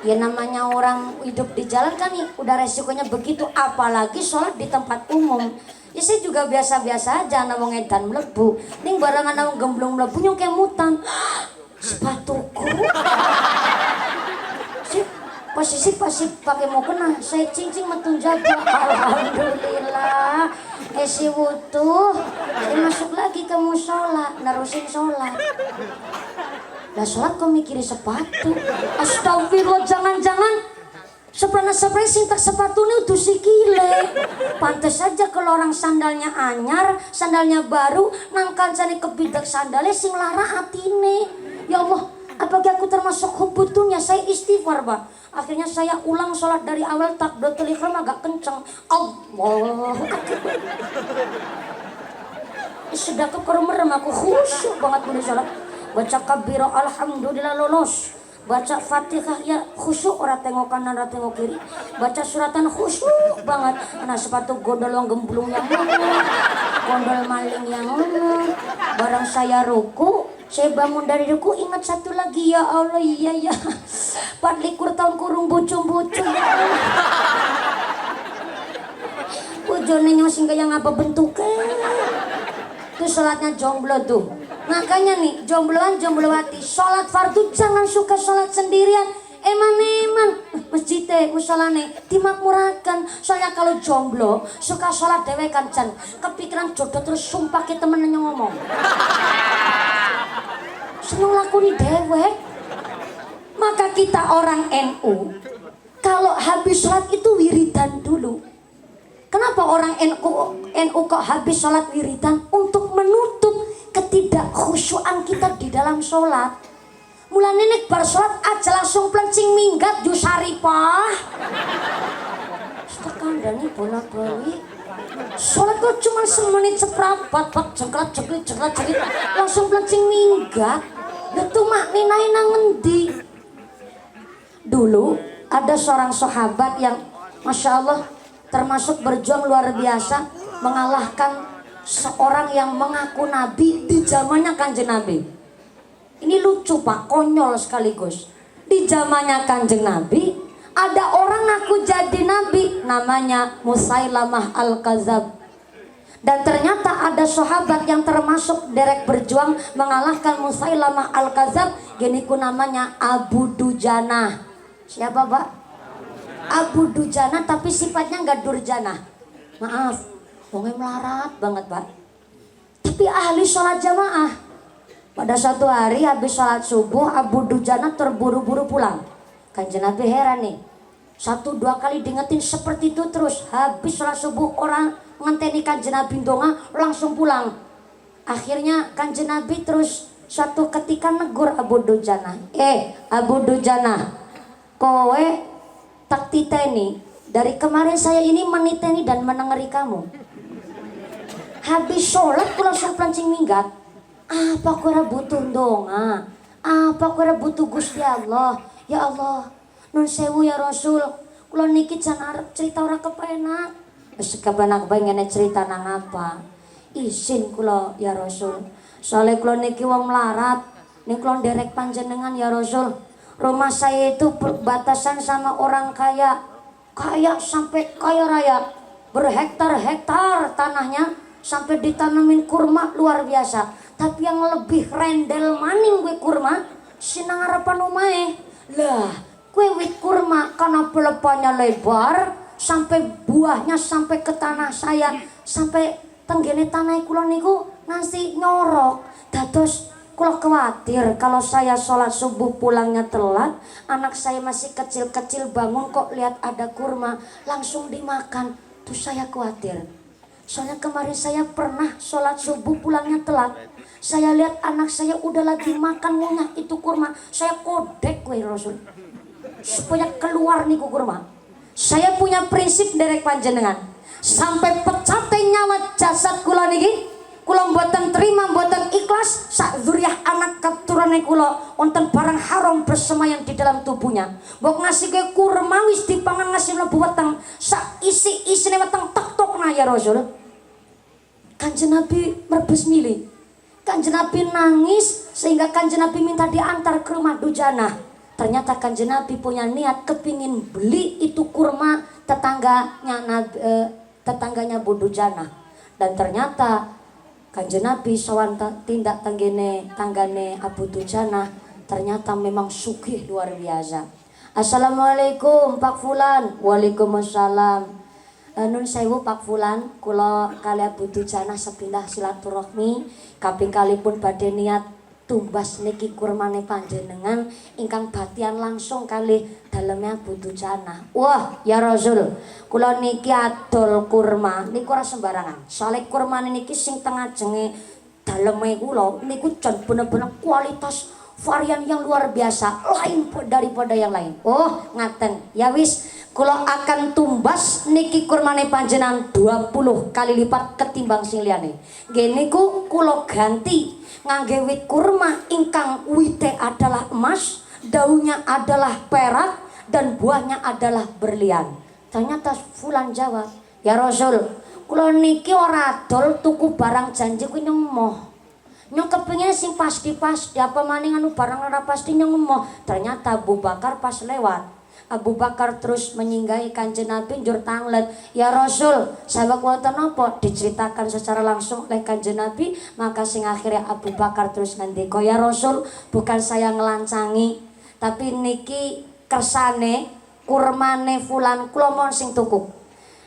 Ya namanya orang hidup di jalan kan udah resikonya begitu. Apalagi sholat di tempat umum. Ya saya juga biasa-biasa aja ana wong edan mlebu. Ning barang ana wong gemblung mlebu nyong kemutan. Sepatuku. Posisi pasti pakai mau kena. Saya cincing metun jaga. Alhamdulillah. Si wutuh. Saya masuk lagi ke musola, nerusin sholat. Lah sholat kok mikirin sepatu. Astagfirullah, jangan-jangan sepray sintak sepatu ini udah sikile. Pantes saja kalau orang sandalnya anyar, sandalnya baru, nangkan sani kebidak sandalnya sing lara atine. Ya Allah, apakah aku termasuk hubutunya? Saya istighfar, Pak. Akhirnya saya ulang sholat dari awal takbiratul ihram agak kenceng. Allah. Sudah kemerem aku khusyuk banget mulai sholat. Baca kabiro alhamdulillah lolos. Baca Fatihah ya khusyuk, ora tengok kanan ora tengok kiri. Baca suratan khusyuk banget. Nah sepatu gondol yang gemblung yang ngomong, gondol maling yang ngomong. Barang saya ruku, saya bangun dari ruku ingat satu lagi, ya Allah iya ya. 24 tahun kurung bocong-bocong ya Allah. Bojone nyosing kayak apa bentuknya. Itu sholatnya jomblo tuh. Makanya nih, jombloan jomblowati, sholat fardu jangan suka sholat sendirian. Eman-eman, masjidnya, musolane, dimakmurakan. Soalnya kalau jomblo, suka sholat dewekan Jan. Kepikiran jodoh terus sumpah ke temennya ngomong. Seneng lakuni dewek. Maka kita orang NU, kalau habis sholat itu wiridan dulu. Kenapa orang NU kok habis sholat wiridan? Untuk menutup ketidakkhusyuan kita di dalam sholat. Mulane nek bar sholat aja langsung plencing minggat ju saripah. Sekandani bolak-balik. Sholat kok cuma semenit seprapat, pak jengklat-jengklit langsung plencing minggat. Itu makninain nang ngendi? Dulu ada seorang sahabat yang Masya Allah termasuk berjuang luar biasa mengalahkan seorang yang mengaku nabi di zamannya Kanjeng Nabi. Ini lucu Pak, konyol sekaligus. Di zamannya Kanjeng Nabi ada orang ngaku jadi nabi namanya Musailamah Al-Kadzab. Dan ternyata ada sahabat yang termasuk derek berjuang mengalahkan Musailamah Al-Kadzab. Gini ku namanya Abu Dujana. Siapa Pak? Abu Dujana tapi sifatnya nggak durjana. Maaf, wongnya melarat banget Pak. Tapi ahli sholat jamaah. Pada suatu hari habis sholat subuh Abu Dujana terburu-buru pulang. Kanjeng Nabi heran nih. 1-2 kali diingetin seperti itu terus. Habis sholat subuh orang ngenteni Kanjeng Nabi ndonga langsung pulang. Akhirnya Kanjeng Nabi terus suatu ketika negur Abu Dujana. Abu Dujana, kowe tak titeni. Dari kemarin saya ini meniteni dan menengeri kamu. Habis sholat ku langsung plancing minggat. Apa ku ora butuh ndonga? Apa ku ora butuh Gusti Allah? Ya Allah, nun sewu ya Rasul. Kula niki jan arep cerita ora kepenak. Wis kepenak bae ngene cerita nang apa? Izin kula ya Rasul. Soale kula niki wong melarat. Ning kula nderek panjenengan ya Rasul. Rumah saya itu berbatasan sama orang kaya. Kaya sampai kaya raya. Berhektar-hektar tanahnya. Sampai ditanemin kurma luar biasa. Tapi yang lebih rendel maning gue kurma sinang harapan omahe. Lah, gue wit kurma karena pelepannya lebar sampai buahnya sampai ke tanah saya, sampai tenggene tanah kula niku nasi nyorok. Dados kula khawatir kalau saya sholat subuh pulangnya telat, anak saya masih kecil-kecil bangun kok lihat ada kurma langsung dimakan. Tuh saya khawatir. Soalnya kemarin saya pernah sholat subuh pulangnya telat. Saya lihat anak saya udah lagi makan ngunyah itu kurma. Saya kodek gue Rasul. Supaya keluar nih kurma. Saya punya prinsip derek panjenengan. Sampai pecate nyawa jasad kula niki. Kula mboten terima, mboten ikhlas. Sak zuriyah anak keturunan kula wonten barang haram bersemayam di dalam tubuhnya. Mbok ngasih ke kurma wis dipangan ngasih mlebu weteng. Sak isi-isine weteng tek-tokna ya Rasul. Kanjeng Nabi merebus milih. Kanjeng Nabi nangis sehingga Kanjeng Nabi minta diantar ke rumah Dujana. Ternyata Kanjeng Nabi punya niat kepingin beli itu kurma tetangganya Bu Dujana. Dan ternyata Kanjeng Nabi sawan tindak tanggane Abu Dujana ternyata memang sugih luar biasa. Assalamualaikum Pak Fulan. Waalaikumsalam. Nun sewu Pak Fulan, kula kali Abu Dujana sepindah silaturahmi kaping kalipun badhe niat tumbas niki kurmane panjenengan ingkang batian langsung kali dalemnya Abu Dujana. Wah, ya Rasul, kula niki adol kurma niku ora sembarangan. Soale kurmane niki sing tengah jenge daleme kula niku jan bener-bener kualitas varian yang luar biasa, lain daripada yang lain. Oh, ngaten. Ya wis, kula akan tumbas niki kurmane panjenengan 20 kali lipat ketimbang sing liyane. Nggih niku kula ganti ngangge wit kurma ingkang wite adalah emas daunnya adalah perak dan buahnya adalah berlian. Ternyata fulan jawab, ya Rasul, kula niki ora adol tuku barang janji kuwi nyong emoh. Nyong kepengin sing pasti-pasti, apa maning anu barang ora pasti nyong emoh. Ternyata Abu Bakar pas lewat, Abu Bakar terus menyinggahi Kanjeng Nabi njur tanglet, ya Rasul, sahabat wonten napa? Diceritakan secara langsung oleh Kanjeng Nabi. Maka sing akhirnya Abu Bakar terus ngendika, ya Rasul, bukan saya ngelancangi, tapi niki kersane kurmane fulan kula mon sing tuku.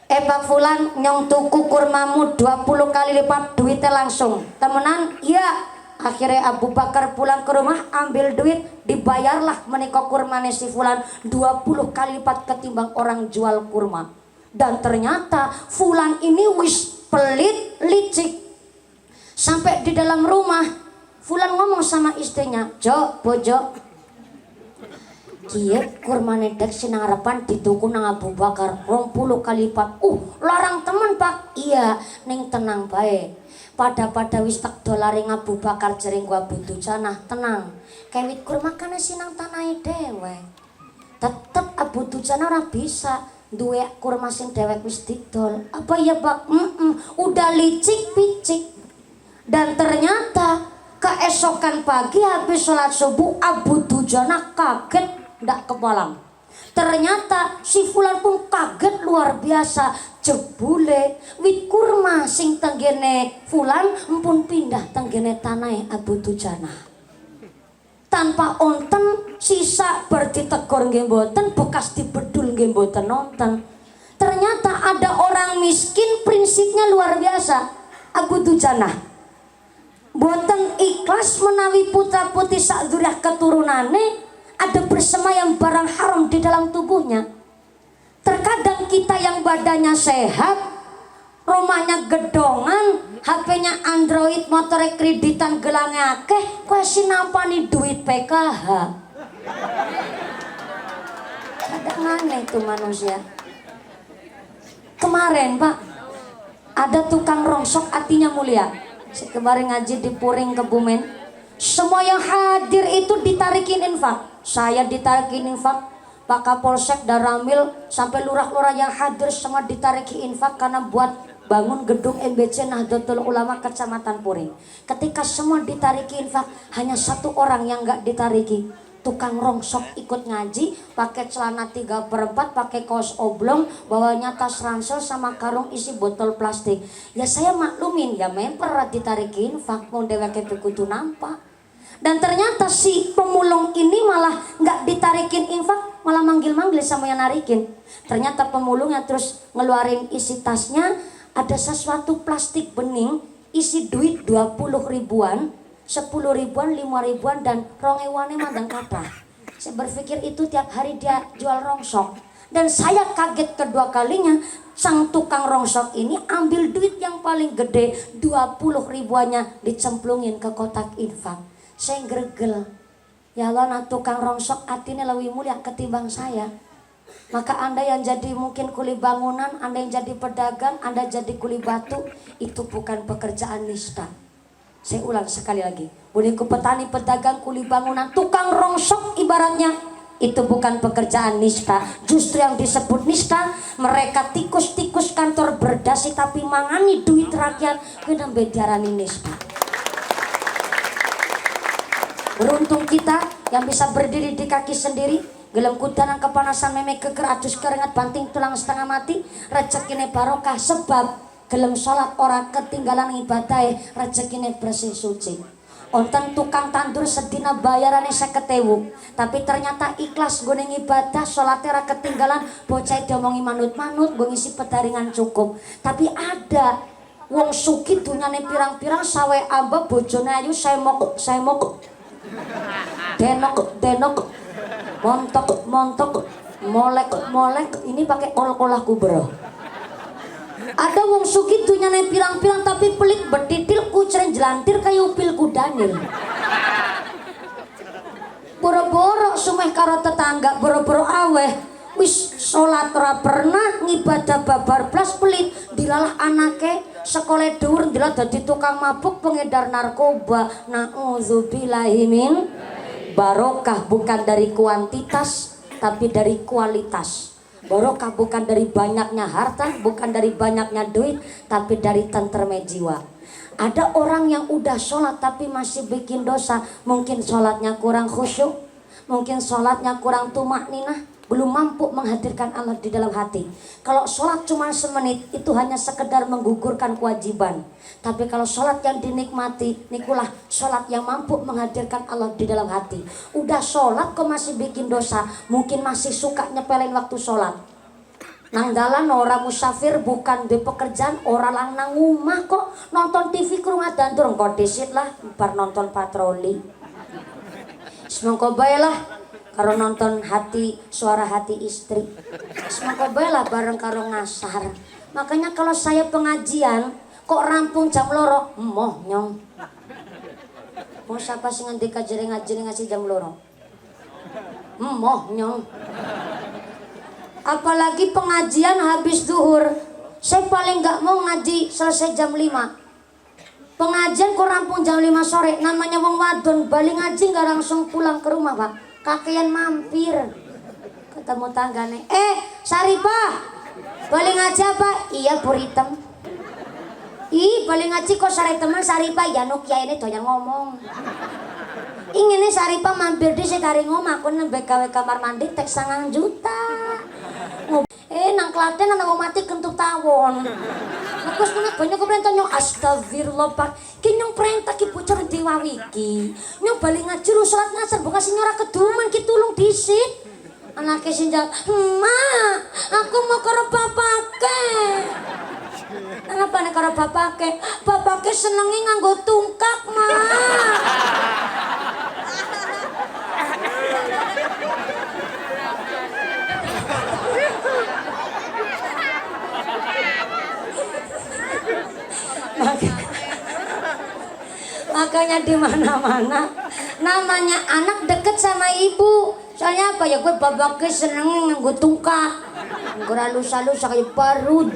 Pak fulan, nyong tuku kurmamu 20 kali lipat duitnya langsung. Temenan? Iya. Akhirnya Abu Bakar pulang ke rumah, ambil duit, dibayarlah menika kurmane si fulan 20 kali lipat ketimbang orang jual kurma. Dan ternyata fulan ini wis pelit licik. Sampai di dalam rumah fulan ngomong sama istrinya, "Jo, bojo, kieu kurmane dek sinang harapan dituku nang Abu Bakar 20 kali lipat." Larang temen Pak. Iya, ning tenang bae. Pada wis tak dolare Abu Bakar jering gua butuh janah, tenang. Kewit kurma kan sinang tanahe dhewe. Tetep Abu Dujana ora bisa duwe kurma sing dewek wis didol. Apa ya Pak? Udah licik picik. Dan ternyata keesokan pagi habis sholat subuh Abu Dujana kaget ndak kepalang. Ternyata si fulan pun kaget luar biasa. Jebule wit kurma sing tenggene fulan empun pindah tenggene tanah Abu Dujana. Tanpa onten sisa berditegor nggih mboten, bekas dibedul nggih mboten nonton. Ternyata ada orang miskin prinsipnya luar biasa. Abu Dujana mboten ikhlas menawi putra putri sak dzurriah keturunane ada bersemayam barang haram di dalam tubuhnya. Terkadang kita yang badannya sehat, rumahnya gedongan, HP-nya Android, motor kreditan, gelangnya akeh, kowe sinampani duit PKH. Ada aneh itu manusia. Kemarin Pak, ada tukang rongsok hatinya mulia. Saya kemarin ngaji di Puring Kebumen. Semua yang hadir itu ditarikin infak. Saya ditarikin infak, Pak Kapolsek Daramil sampai lurah-lurah yang hadir semua ditariki infak karena buat bangun gedung MBC Nahdlatul Ulama Kecamatan Puring. Ketika semua ditariki infak, hanya satu orang yang nggak ditariki. Tukang rongsok ikut ngaji, pakai celana 3/4, pakai kaos oblong, bawanya tas ransel sama karung isi botol plastik. Ya saya maklumin, ya memper ditariki infak, mau deweke kudu nampak. Dan ternyata si pemulung ini malah nggak ditarikin infak, malah manggil-manggil sama yang narikin. Ternyata pemulungnya terus ngeluarin isi tasnya, ada sesuatu plastik bening, isi duit 20 ribuan, 10 ribuan, 5 ribuan, dan rongewane mandang kata. Saya berpikir itu tiap hari dia jual rongsok. Dan saya kaget kedua kalinya, sang tukang rongsok ini ambil duit yang paling gede, 20 ribuannya dicemplungin ke kotak infak. Saya gregel, ya Allah, nah tukang rongsok artinya lebih mulia ketimbang saya. Maka Anda yang jadi mungkin kuli bangunan, Anda yang jadi pedagang, Anda jadi kuli batu, itu bukan pekerjaan nista. Saya ulang sekali lagi, buniku petani, pedagang, kuli bangunan, tukang rongsok ibaratnya, itu bukan pekerjaan nista. Justru yang disebut nista, mereka tikus-tikus kantor berdasi tapi mangani duit rakyat, kena bediarani nista. Beruntung kita yang bisa berdiri di kaki sendiri, gelem kudanan kepanasan meme keker adus keringat banting tulang setengah mati, rezekine barokah sebab gelem sholat orang ketinggalan ibadah, rezekine bersih suci. Onten tukang tandur sedina bayarane 50.000, tapi ternyata ikhlas gue ibadah, sholatnya ora ketinggalan, bocah diomongi manut-manut, gue ngisi pedaringan cukup. Tapi ada wong sugih dunyane pirang-pirang, sawe amba bojone ayu, saya mok denok montok molek ini pakai ol-olah kubro. Ada wong sugih dunyane pirang-pirang tapi pelit betitil kucren jelantir kayak upil kudanil. Boro-boro sumeh karo tetangga, boro-boro aweh wis sholat ora pernah, ngibadah babar blas pelit, dilalah anake sekolah dhuwur dilalah dadi tukang mabuk, pengedar narkoba. Nauzubillahi min. Barokah bukan dari kuantitas tapi dari kualitas. Barokah bukan dari banyaknya harta, bukan dari banyaknya duit, tapi dari tentremnya jiwa. Ada orang yang udah sholat tapi masih bikin dosa. Mungkin sholatnya kurang khusyuk, mungkin sholatnya kurang tumakninah, belum mampu menghadirkan Allah di dalam hati. Kalau sholat cuma semenit itu hanya sekedar menggugurkan kewajiban. Tapi kalau sholat yang dinikmati, nikulah sholat yang mampu menghadirkan Allah di dalam hati. Udah sholat kok masih bikin dosa, mungkin masih suka nyepelin waktu sholat. Nanggalan orang musafir bukan di pekerjaan, orang lang nang rumah kok nonton TV kurung adan durung kok disit lah bar nonton patroli. Semangka bae lah karo nonton hati suara hati istri. Semangka bae lah bareng karo ngasar. Makanya kalau saya pengajian kok rampung jam loro, emoh nyong. Mau siapa sing ngendika jere ngaji ngasih jam loro? Emoh nyong. Apalagi pengajian habis zuhur, saya paling gak mau ngaji selesai jam 5. Pengajian kok rampung jam 5 sore, namanya wong wadon bali ngaji gak langsung pulang ke rumah pak, kakean mampir ketemu tanggane, Saripah bali ngaji apa? Iya pur hitam. Ih bali ngaji kok sare teman Saripah, ya nuk ya ini doyan ngomong. Ingin Saripah mampir di sekari ngomong, aku nembek gawe kamar mandi tek 9 juta. Nang Klaten ana wong mati kentut tawon. Aku wis kena banyak perintah nyong astagfirullah Pak. Ki nyong perintah ki bocor diwawi iki. Nyong bali ngaji lu salat ngasar bukan sing ora keduman ki tulung dhisik. Anake sing jawab, "Ma, aku mau karo bapake." Kenapa nek karo bapake? Bapake senenge nganggo tungkak, Ma. Makanya di mana-mana namanya anak deket sama ibu. Soalnya apa ya, gue babaknya seneng nganggo tungkak, nganggo halus-halus kayak parut.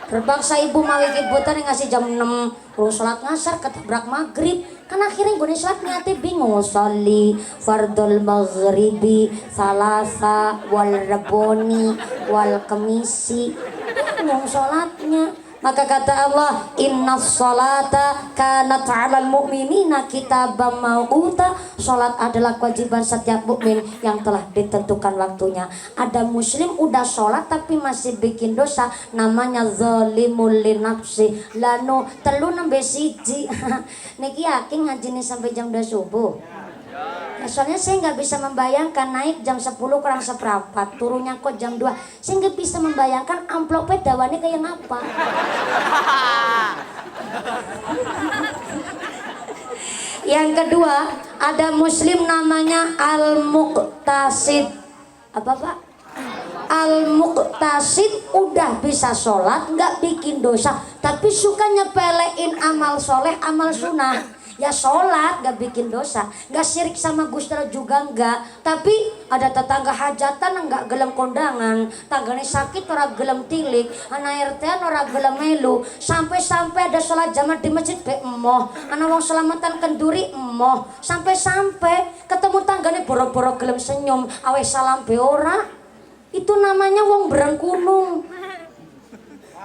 Terpaksa ibu mawi kibutan yang ngasih jam 6 kurang sholat ngasar ketabrak maghrib. Kan akhirnya gue sholat niatnya bingung. Sholli fardul maghribi salasa wal raboni wal kemisi. Bingung sholatnya. Maka kata Allah, innas sholata kanat 'alal mu'minina kitaban mauquta. Sholat adalah kewajiban setiap mukmin yang telah ditentukan waktunya. Ada muslim udah sholat tapi masih bikin dosa, namanya zalimul linafsi. Lanu telu nembe siji. Niki yakin ngajine sampai jam 2 subuh. Ya, soalnya saya nggak bisa membayangkan naik jam 10 kurang seperempat, turunnya kok jam 2. Saya nggak bisa membayangkan amplopnya dawannya kayak apa. Yang kedua, ada muslim namanya al-muqtasid. Apa Pak? Al-muqtasid udah bisa sholat, nggak bikin dosa, tapi suka nyepelein amal soleh, amal sunnah. Ya sholat gak bikin dosa, gak syirik sama Gustra juga enggak. Tapi ada tetangga hajatan enggak gelem kondangan, tanggane sakit ora gelem tilik, anak RT ora gelem melu. Sampai-sampai ada sholat jamaah di masjid be emoh, ana wong selamatan kenduri emoh. Sampai-sampai ketemu tanggane boro-boro gelem senyum, awe salam be ora. Itu namanya wong berengkunung.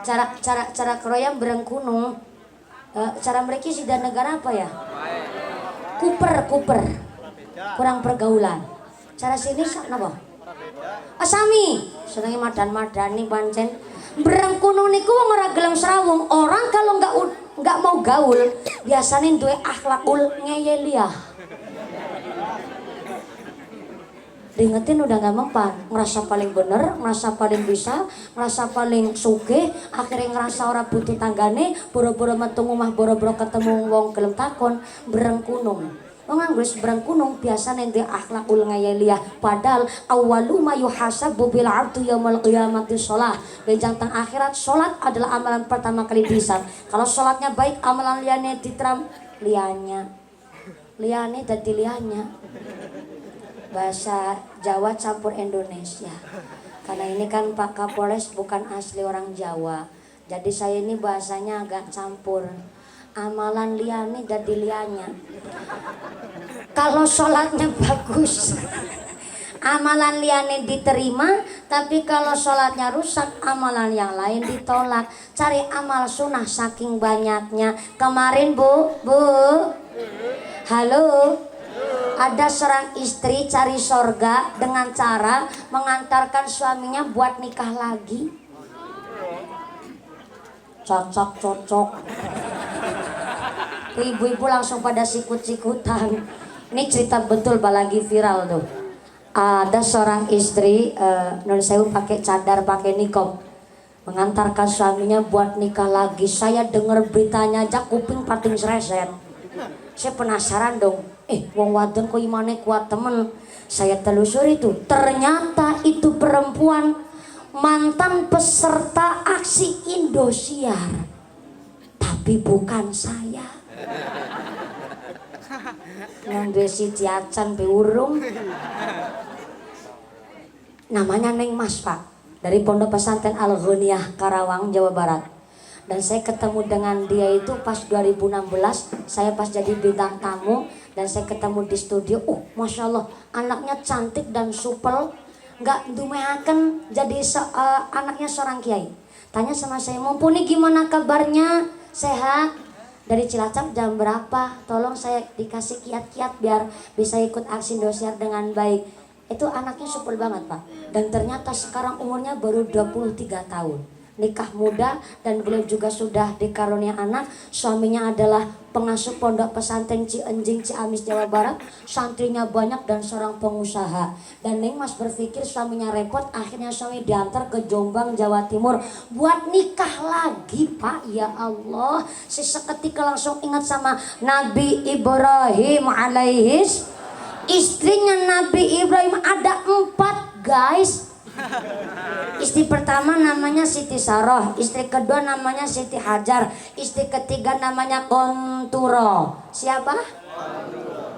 Cara keroyang berengkunung. Cara mereka sudah negara apa ya? Kuper, kurang pergaulan. Cara sini napa? Asami, senenge madan-madani pancen. Berengkunung niku wong ora gelem srawung. Orang kalau enggak mau gaul, biasane duwe akhlakul ngeyeliah. Diingetin udah gak mempan, ngerasa paling bener, ngerasa paling bisa, ngerasa paling sugih, akhirnya ngerasa orang butuh tanggane, boro-boro metung omah, boro-boro ketemu wong gelem takon, berengkunung. Wong Inggris berengkunung biasa nanti akhlakul ngayaliyah, padahal awalu ma yuhasabu bil 'abdu yaumil qiyamati shalah. Benjang teng akhirat salat adalah amalan pertama kali dihisab. Kalau salatnya baik, amalan liyane ditram liyane dadi liyanya. Bahasa Jawa campur Indonesia. Karena ini kan Pak Kapolres bukan asli orang Jawa. Jadi saya ini bahasanya agak campur. Amalan liane jadi lianya. Kalau sholatnya bagus amalan liane diterima, tapi kalau sholatnya rusak amalan yang lain ditolak. Cari amal sunnah saking banyaknya. Kemarin bu halo, ada seorang istri cari sorga dengan cara mengantarkan suaminya buat nikah lagi. Cocok ibu-ibu langsung pada sikut-sikutan. Ini cerita betul lagi viral tuh. Ada seorang istri non sewu pakai cadar, pakai niqab, mengantarkan suaminya buat nikah lagi. Saya dengar beritanya aja kuping pating sereset. Saya penasaran dong, wong wadon kok imane kuat temen. Saya telusuri itu, ternyata itu perempuan mantan peserta aksi Indosiar. Tapi bukan saya. Yang desi ciacan beurung. Namanya Neng Mas Pak, dari Pondok Pesantren Al-Ghaniyah Karawang, Jawa Barat. Dan saya ketemu dengan dia itu pas 2016, saya pas jadi bintang tamu dan saya ketemu di studio. Masya Allah, anaknya cantik dan supel, nggak dumeaken jadi anaknya seorang kiai. Tanya sama saya, Mumpuni gimana kabarnya? Sehat? Dari Cilacap jam berapa? Tolong saya dikasih kiat-kiat biar bisa ikut aksi Indosiar dengan baik. Itu anaknya supel banget Pak. Dan ternyata sekarang umurnya baru 23 tahun. Nikah muda dan beliau juga sudah dikarunia anak. Suaminya adalah pengasuh pondok pesantren Cienjing, Ciamis, Jawa Barat. Santrinya banyak dan seorang pengusaha. Dan Neng Mas berpikir suaminya repot, akhirnya suami diantar ke Jombang, Jawa Timur buat nikah lagi Pak. Ya Allah, seketika langsung ingat sama Nabi Ibrahim alaihis. Istrinya Nabi Ibrahim ada 4 guys. Istri pertama namanya Siti Saroh, istri kedua namanya Siti Hajar, istri ketiga namanya Konturo. Siapa?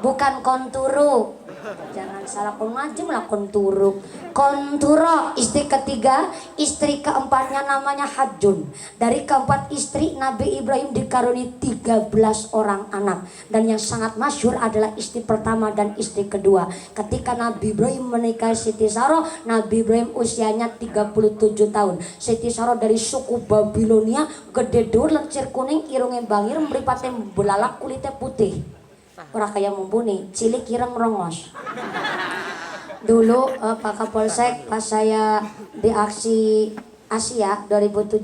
Bukan Konturu. Jangan salah ngajim lah Konturu. Konturo istri ketiga, istri keempatnya namanya Hajun. Dari keempat istri Nabi Ibrahim dikaruniai 13 orang anak. Dan yang sangat masyhur adalah istri pertama dan istri kedua. Ketika Nabi Ibrahim menikahi Siti Saroh, Nabi Ibrahim usianya 37 tahun. Siti Saroh dari suku Babilonia, gede dur, lencir kuning, irungnya bangir, meripatnya belalak, kulitnya putih. Orang kayak Mumpuni, cilik ireng rongos. Dulu Pak Kapolsek pas saya di aksi Asia 2017,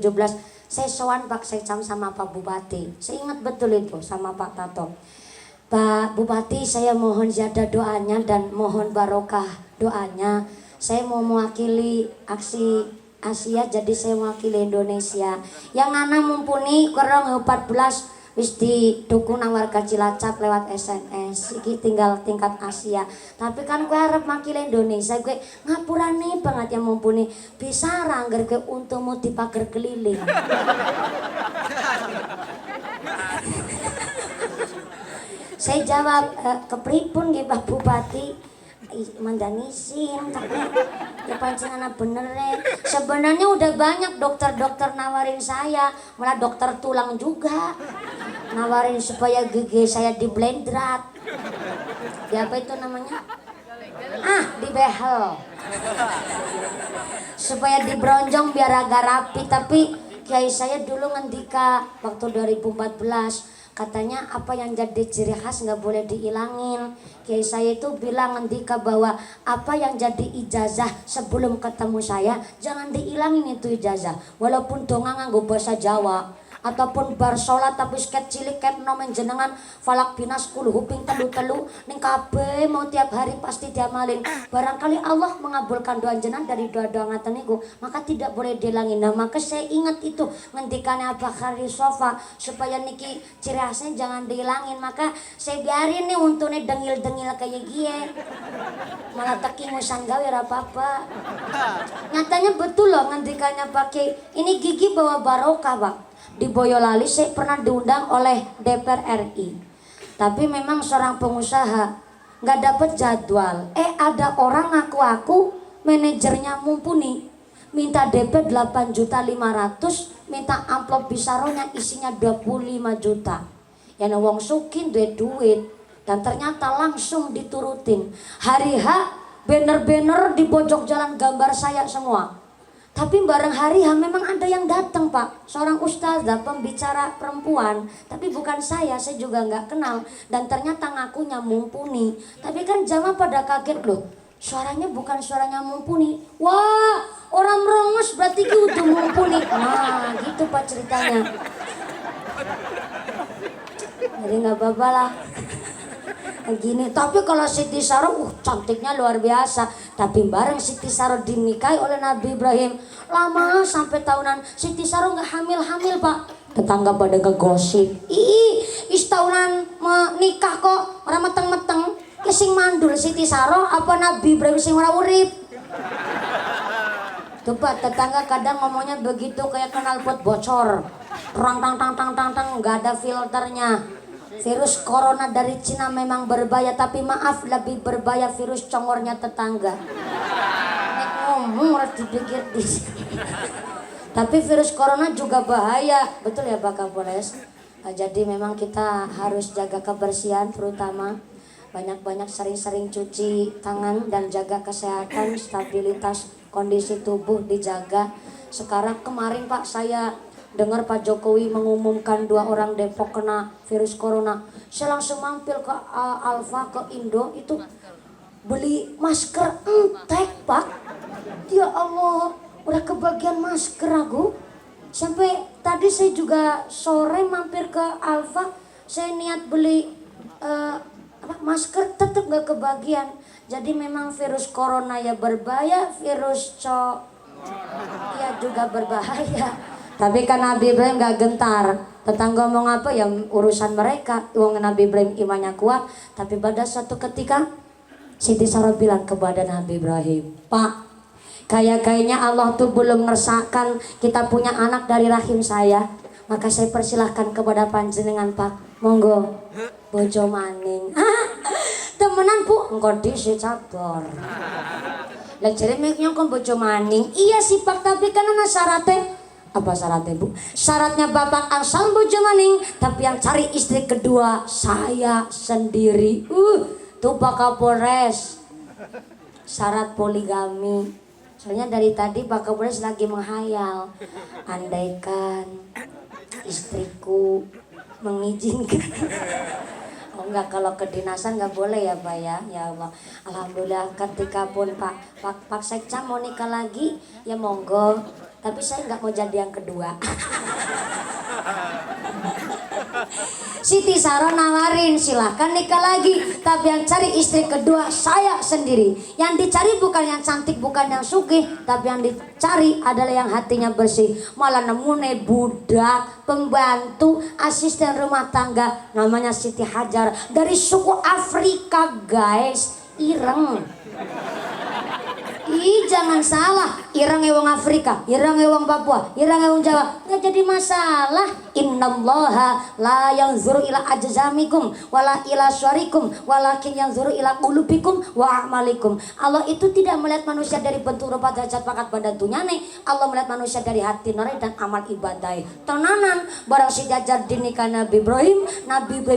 saya sowan Pak Sekcam sama Pak Bupati. Saya ingat betul itu sama Pak Tato. Pak Bupati, saya mohon ziyadah doanya dan mohon barokah doanya. Saya mau mewakili aksi Asia, jadi saya mewakili Indonesia. Yang anak Mumpuni kurang 14 wis didukung nang warga Cilacap lewat SMS. Iki tinggal tingkat Asia. Tapi kan gue harap makil Indonesia, gue ngapurane banget yang Mumpuni. Bisa rangger ke untungmu di pagar keliling. Saya jawab, kepripun nggih Pak Bupati? Mandanisin tapi ya pancingan bener deh. Sebenarnya udah banyak dokter-dokter nawarin saya, malah dokter tulang juga nawarin supaya gigi saya di blendrat. Ya apa itu namanya? Di behel. Supaya dibronjong biar agak rapi. Tapi kiai saya dulu ngendika waktu 2014, katanya apa yang jadi ciri khas nggak boleh dihilangin. Kiai saya itu bilang ngendika bahwa apa yang jadi ijazah sebelum ketemu saya jangan dihilangin itu ijazah. Walaupun donga nganggo bahasa Jawa ataupun bar sholat tapi sket cilik ket nomen jenengan falak binas 10 huping telu ning kabeh mau tiap hari pasti diamalin. Barangkali Allah mengabulkan doa jenengan dari doa-doa ngaten niku, maka tidak boleh dihilangin. Nah, maka saya ingat itu ngendikane Abah Khari Sofa supaya niki ciri khasnya jangan dihilangin. Maka saya biarin nih untune dengil-dengil kayak gie. Malah teki musan gawe ora apa-apa. Nyatanya betul loh ngendikannya pakai ini gigi bawa barokah, Pak. Di Boyolali saya pernah diundang oleh DPR RI, tapi memang seorang pengusaha nggak dapat jadwal. Ada orang ngaku-ngaku manajernya Mumpuni minta DP 8.500.000, minta amplop bisaronya isinya 25 juta. Ya wong sukin duit Dan ternyata langsung diturutin. Hari H banner-banner di pojok jalan gambar saya semua. Tapi bareng hari H memang ada yang datang Pak, seorang ustazah pembicara perempuan, tapi bukan saya juga nggak kenal, dan ternyata ngakunya mumpuni. Tapi kan jamaah pada kaget loh, suaranya bukan suaranya mumpuni. Wah, orang merongos berarti gitu mumpuni. Nah gitu Pak ceritanya. Jadi nggak apa-apa lah. Gini, tapi kalau Siti Saro cantiknya luar biasa. Tapi bareng Siti Saro dinikahi oleh Nabi Ibrahim, lama sampai tahunan Siti Saro nggak hamil-hamil Pak. Tetangga pada ngegosip, tahunan menikah kok orang meteng-meteng. Sing mandul Siti Saro apa Nabi Ibrahim sing ora urip. Tuh Pak, tetangga kadang ngomongnya begitu kayak knalpot bocor. Rang tang tang tang tang tang, nggak ada filternya. Virus corona dari Cina memang berbahaya, tapi maaf lebih berbahaya virus congornya tetangga. Nek ngomong harus dipikir di sini. Tapi virus corona juga bahaya, betul ya Pak Kapolres? Jadi memang kita harus jaga kebersihan, terutama banyak-banyak sering-sering cuci tangan dan jaga kesehatan, stabilitas kondisi tubuh dijaga. Sekarang kemarin Pak saya dengar Pak Jokowi mengumumkan 2 orang Depok kena virus corona. Saya langsung mampir ke Alfa, ke Indo itu beli masker entek Pak. Ya Allah, udah kebagian masker aku. Sampai tadi saya juga sore mampir ke Alfa, saya niat beli masker tetap gak kebagian. Jadi memang virus corona ya berbahaya, virus ya juga berbahaya. Tapi kan Nabi Ibrahim gak gentar. Tetangga ngomong apa ya urusan mereka. Wong Nabi Ibrahim imannya kuat. Tapi pada suatu ketika Siti Sarah bilang kepada Nabi Ibrahim, Pak, kayaknya Allah tuh belum ngersakakan kita punya anak dari rahim saya. Maka saya persilahkan kepada panjenengan Pak, monggo bojo maning. Temenan Bu, engkau disi cabor. Lah jare mek nyongkon bojo maning. Iya sih Pak, tapi kan ana syaratnya. Apa syaratnya Bu? Syaratnya bapak asal bojo maning, tapi yang cari istri kedua saya sendiri. Tuh Pak Kapolres, syarat poligami. Soalnya dari tadi Pak Kapolres lagi menghayal, andaikan istriku mengizinkan. Oh enggak, kalau kedinasan nggak boleh ya Pak ya. Ya Allah, alhamdulillah ketika pun Pak Sekca mau nikah lagi ya monggo. Tapi saya nggak mau jadi yang kedua. Siti Sarah nawarin silahkan nikah lagi, tapi yang cari istri kedua saya sendiri. Yang dicari bukan yang cantik, bukan yang sugih, tapi yang dicari adalah yang hatinya bersih. Malah nemune budak, pembantu, asisten rumah tangga, namanya Siti Hajar dari suku Afrika guys, ireng. Ih jangan salah, ireng wong Afrika, ireng wong Papua, ireng wong Jawa, nggak jadi masalah. Innallaha la yanzuru ila ajzamikum wala ila syarikum walakin yanzuru ila qulubikum wa a'malikum. Allah itu tidak melihat manusia dari bentuk rupa derajat pangkat badan dunyane, Allah melihat manusia dari hati nurani dan amal ibadah. Tenanan barang Siti Hajar dinikah Nabi Ibrahim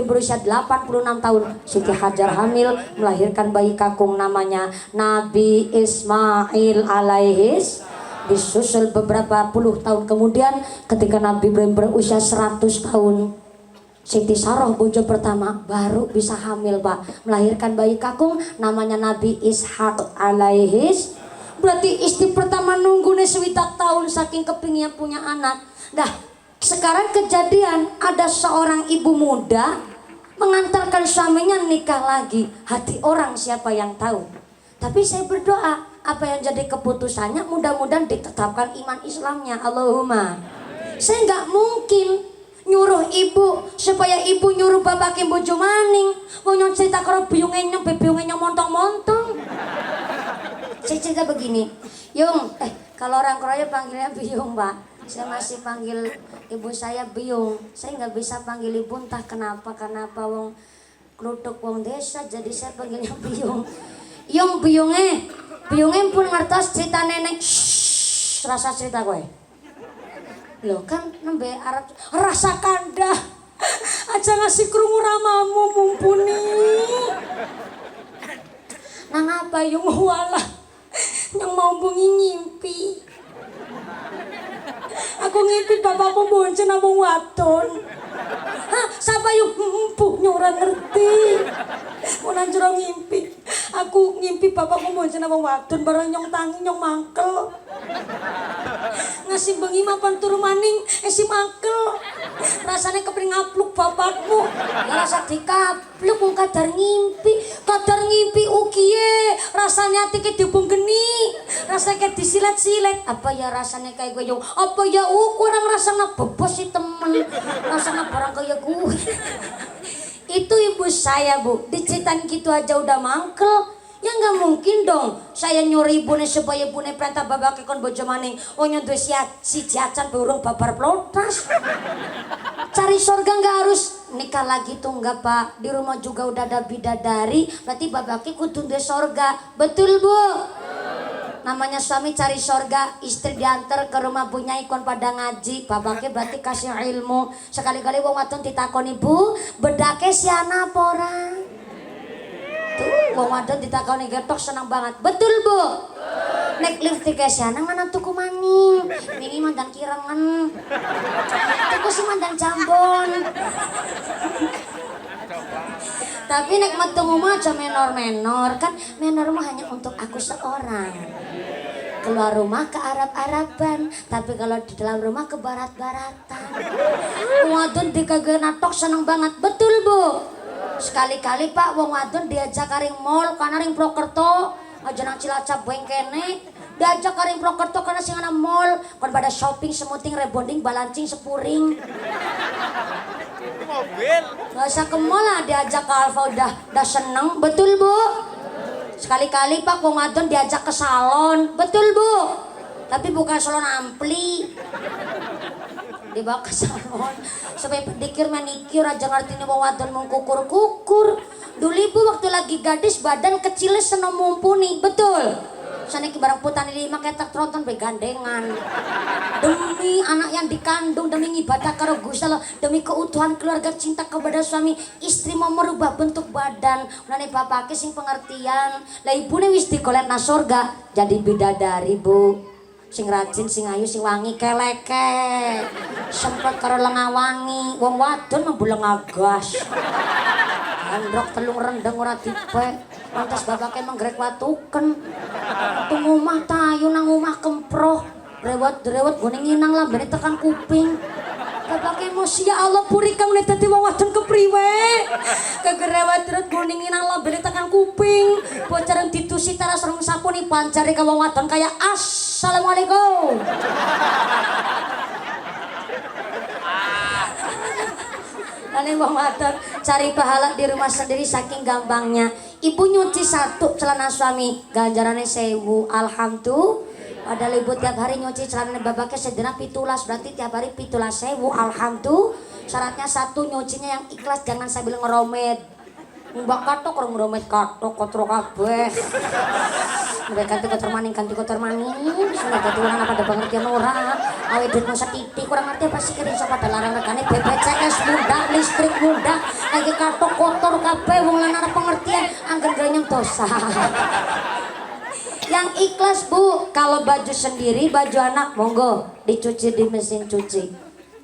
berusia 86 tahun. Siti Hajar hamil melahirkan bayi kakung namanya Nabi Ismail alaihis. Disusul beberapa puluh tahun kemudian ketika Nabi Ibrahim berusia 100 tahun, Siti Sarah bojo pertama baru bisa hamil Pak, melahirkan bayi kakung namanya Nabi Ishak alaihis. Berarti istri pertama nunggu nih sewidak tahun saking kepingin punya anak. Nah sekarang kejadian ada seorang ibu muda mengantarkan suaminya nikah lagi. Hati orang siapa yang tahu. Tapi saya berdoa apa yang jadi keputusannya mudah-mudahan ditetapkan iman Islamnya. Allahumma. Saya nggak mungkin nyuruh ibu supaya ibu nyuruh bapakin bojo maning. Mau cerita kalau biungnya montong-montong. Saya cerita begini, Yung, kalau orang Kroya panggilnya Biung Pak. Saya masih panggil ibu saya Biung. Saya nggak bisa panggil ibu entah kenapa wong klutuk wong desa jadi saya panggilnya Biung. Yung biungnya pun ngertos cerita nenek. Rasa cerita gue. Loh kan nembe Arab rasa kandah. aja ngasih krungu ramamu mumpuni. Nang apa yung wala yang mau bungi ngimpi. Aku ngimpi bapakku bonceng nang wong wadon. Hah, siapa yung empuhnya orang ngerti. Mau jero ngimpi. Aku ngimpi bapakku bonceng nang wong wadon bareng nyong tangi nyong mangkel. Ngasih bengi mapan turu maning si mangkel. Rasanya kepring ngapluk bapakmu. Ya rasa dikapluk wong kadar ngimpi ukiye. Rasanya hati kayak dibung geni. Rasanya kayak disilet-silet. Apa ya rasanya kayak gue yung apa ya kurang rasanya bebos si temen. Rasanya barang kayak gue. Itu ibu saya bu. Diceritain gitu aja udah mangkel. Ya nggak mungkin dong saya nyuri ibune supaya ibune perintah babake kon bojo maning. Oh nyontoh si jajan burung babar plotas. Cari surga nggak harus nikah lagi tuh nggak pak. Di rumah juga udah ada bidadari. Berarti babake kudu duwe surga. Betul bu? Namanya suami cari surga, istri diantar ke rumah punya ikon pada ngaji. Babake berarti kasih ilmu. Sekali-kali wong wadon ditakoni bu, bedake siana apa orang? Tuh, wong wadon ditakoni getok senang banget. Betul bu? Nek lift tiga siana mana tuku maning? Ini mandan kirengan. Tuku si mandan jambon. Tapi nek metu rumah aja menor-menor kan menor mah hanya untuk aku seorang. Keluar rumah ke Arab-Araban, tapi kalau di dalam rumah ke Barat-Baratan. Wong wadon dikagak natok seneng banget, betul bu? Sekali-kali pak wong wadon diajak karing mall karena ring Prokerto, aja nang Cilacap bengkene. Diajak karing Prokerto karena sing ana mall, kon pada shopping semuting rebonding balancing sepuring. Gak usah ke mall lah, diajak ke Alfa udah seneng, betul bu? Sekali-kali pak wong wadon diajak ke salon, betul bu? Tapi bukan salon ampli. Dibawa ke salon supaya pedikir manikir aja ngerti nih wong wadon mau kukur-kukur. Dulu ibu waktu lagi gadis badan kecilnya seneng mumpuni, betul? Sana ki barang putani lima ketak tronton begandengan. Demi anak yang dikandung, demi ibadah karo Gusti Allah, demi keutuhan keluarga cinta kepada suami, istri mau merubah bentuk badan. Nane bapake sing pengertian. Lah ibune wis dikolekna surga, jadi bidadari bu. Sing rajin, sing ayu, sing wangi keleke. Semprot karo lenga wangi. Wong wadon membuleng agas. Androk telung rendeng ora tipe. Lantas bapake menggrek watuken. Tung omah tayu nang omah kemproh. Rewet-rewet gone nginang lambene tekan kuping. Bapake emosi ya Allah puri kang dadi wong wadon kepriwe. Kegerewet-rewet gone nginang lambene tekan kuping. Bocaran ditusi taras rong sapuni pancare ka wong wadon kaya assalamualaikum. Lane wong wadon cari pahala di rumah sendiri saking gampangnya. Ibu nyuci satu celana suami, ganjarannya 1000. Alhamdulillah. Padahal ibu tiap hari nyuci celana babaknya sedina 17, berarti tiap hari 17.000. Alhamdulillah. Syaratnya satu, nyucinya yang ikhlas, jangan sambil ngeromet. Mbak katok orang ngeromet katok kotor kabeh. Mereka ganti kotor maning, sudah jadi orang apa ada pengertian orang. Awet duit masa titik kurang ngerti apa sih kirim siapa ada larang regane BPJS mudah, listrik mudah, lagi katok kotor kabeh wong lanang pengertian angger ganyang dosa. Yang ikhlas bu, kalau baju sendiri, baju anak monggo dicuci di mesin cuci.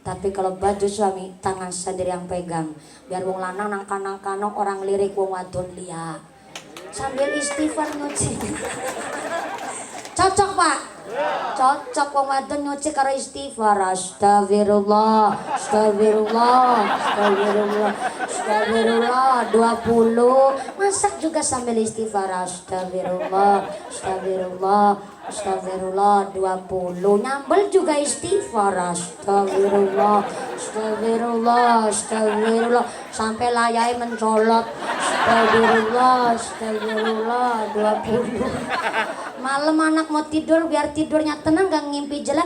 Tapi kalau baju suami tangan sendiri yang pegang. Biar wong lanang nang kanang-kanang orang lirik wong wadon liya. Sambil istighfar nyuci. Cocok pak? Cocok wong wadon nyuci karo istighfar. Astagfirullah, astagfirullah, astagfirullah, astagfirullah 20. Masak juga sambil istighfar. Astagfirullah, astagfirullah, astagfirullah 20. Nyambel juga istighfar. Astagfirullah, astagfirullah, astagfirullah sampai layai mencolot. Astagfirullah, astagfirullah 20. Malam anak mau tidur biar tidurnya tenang gak ngimpi jelek.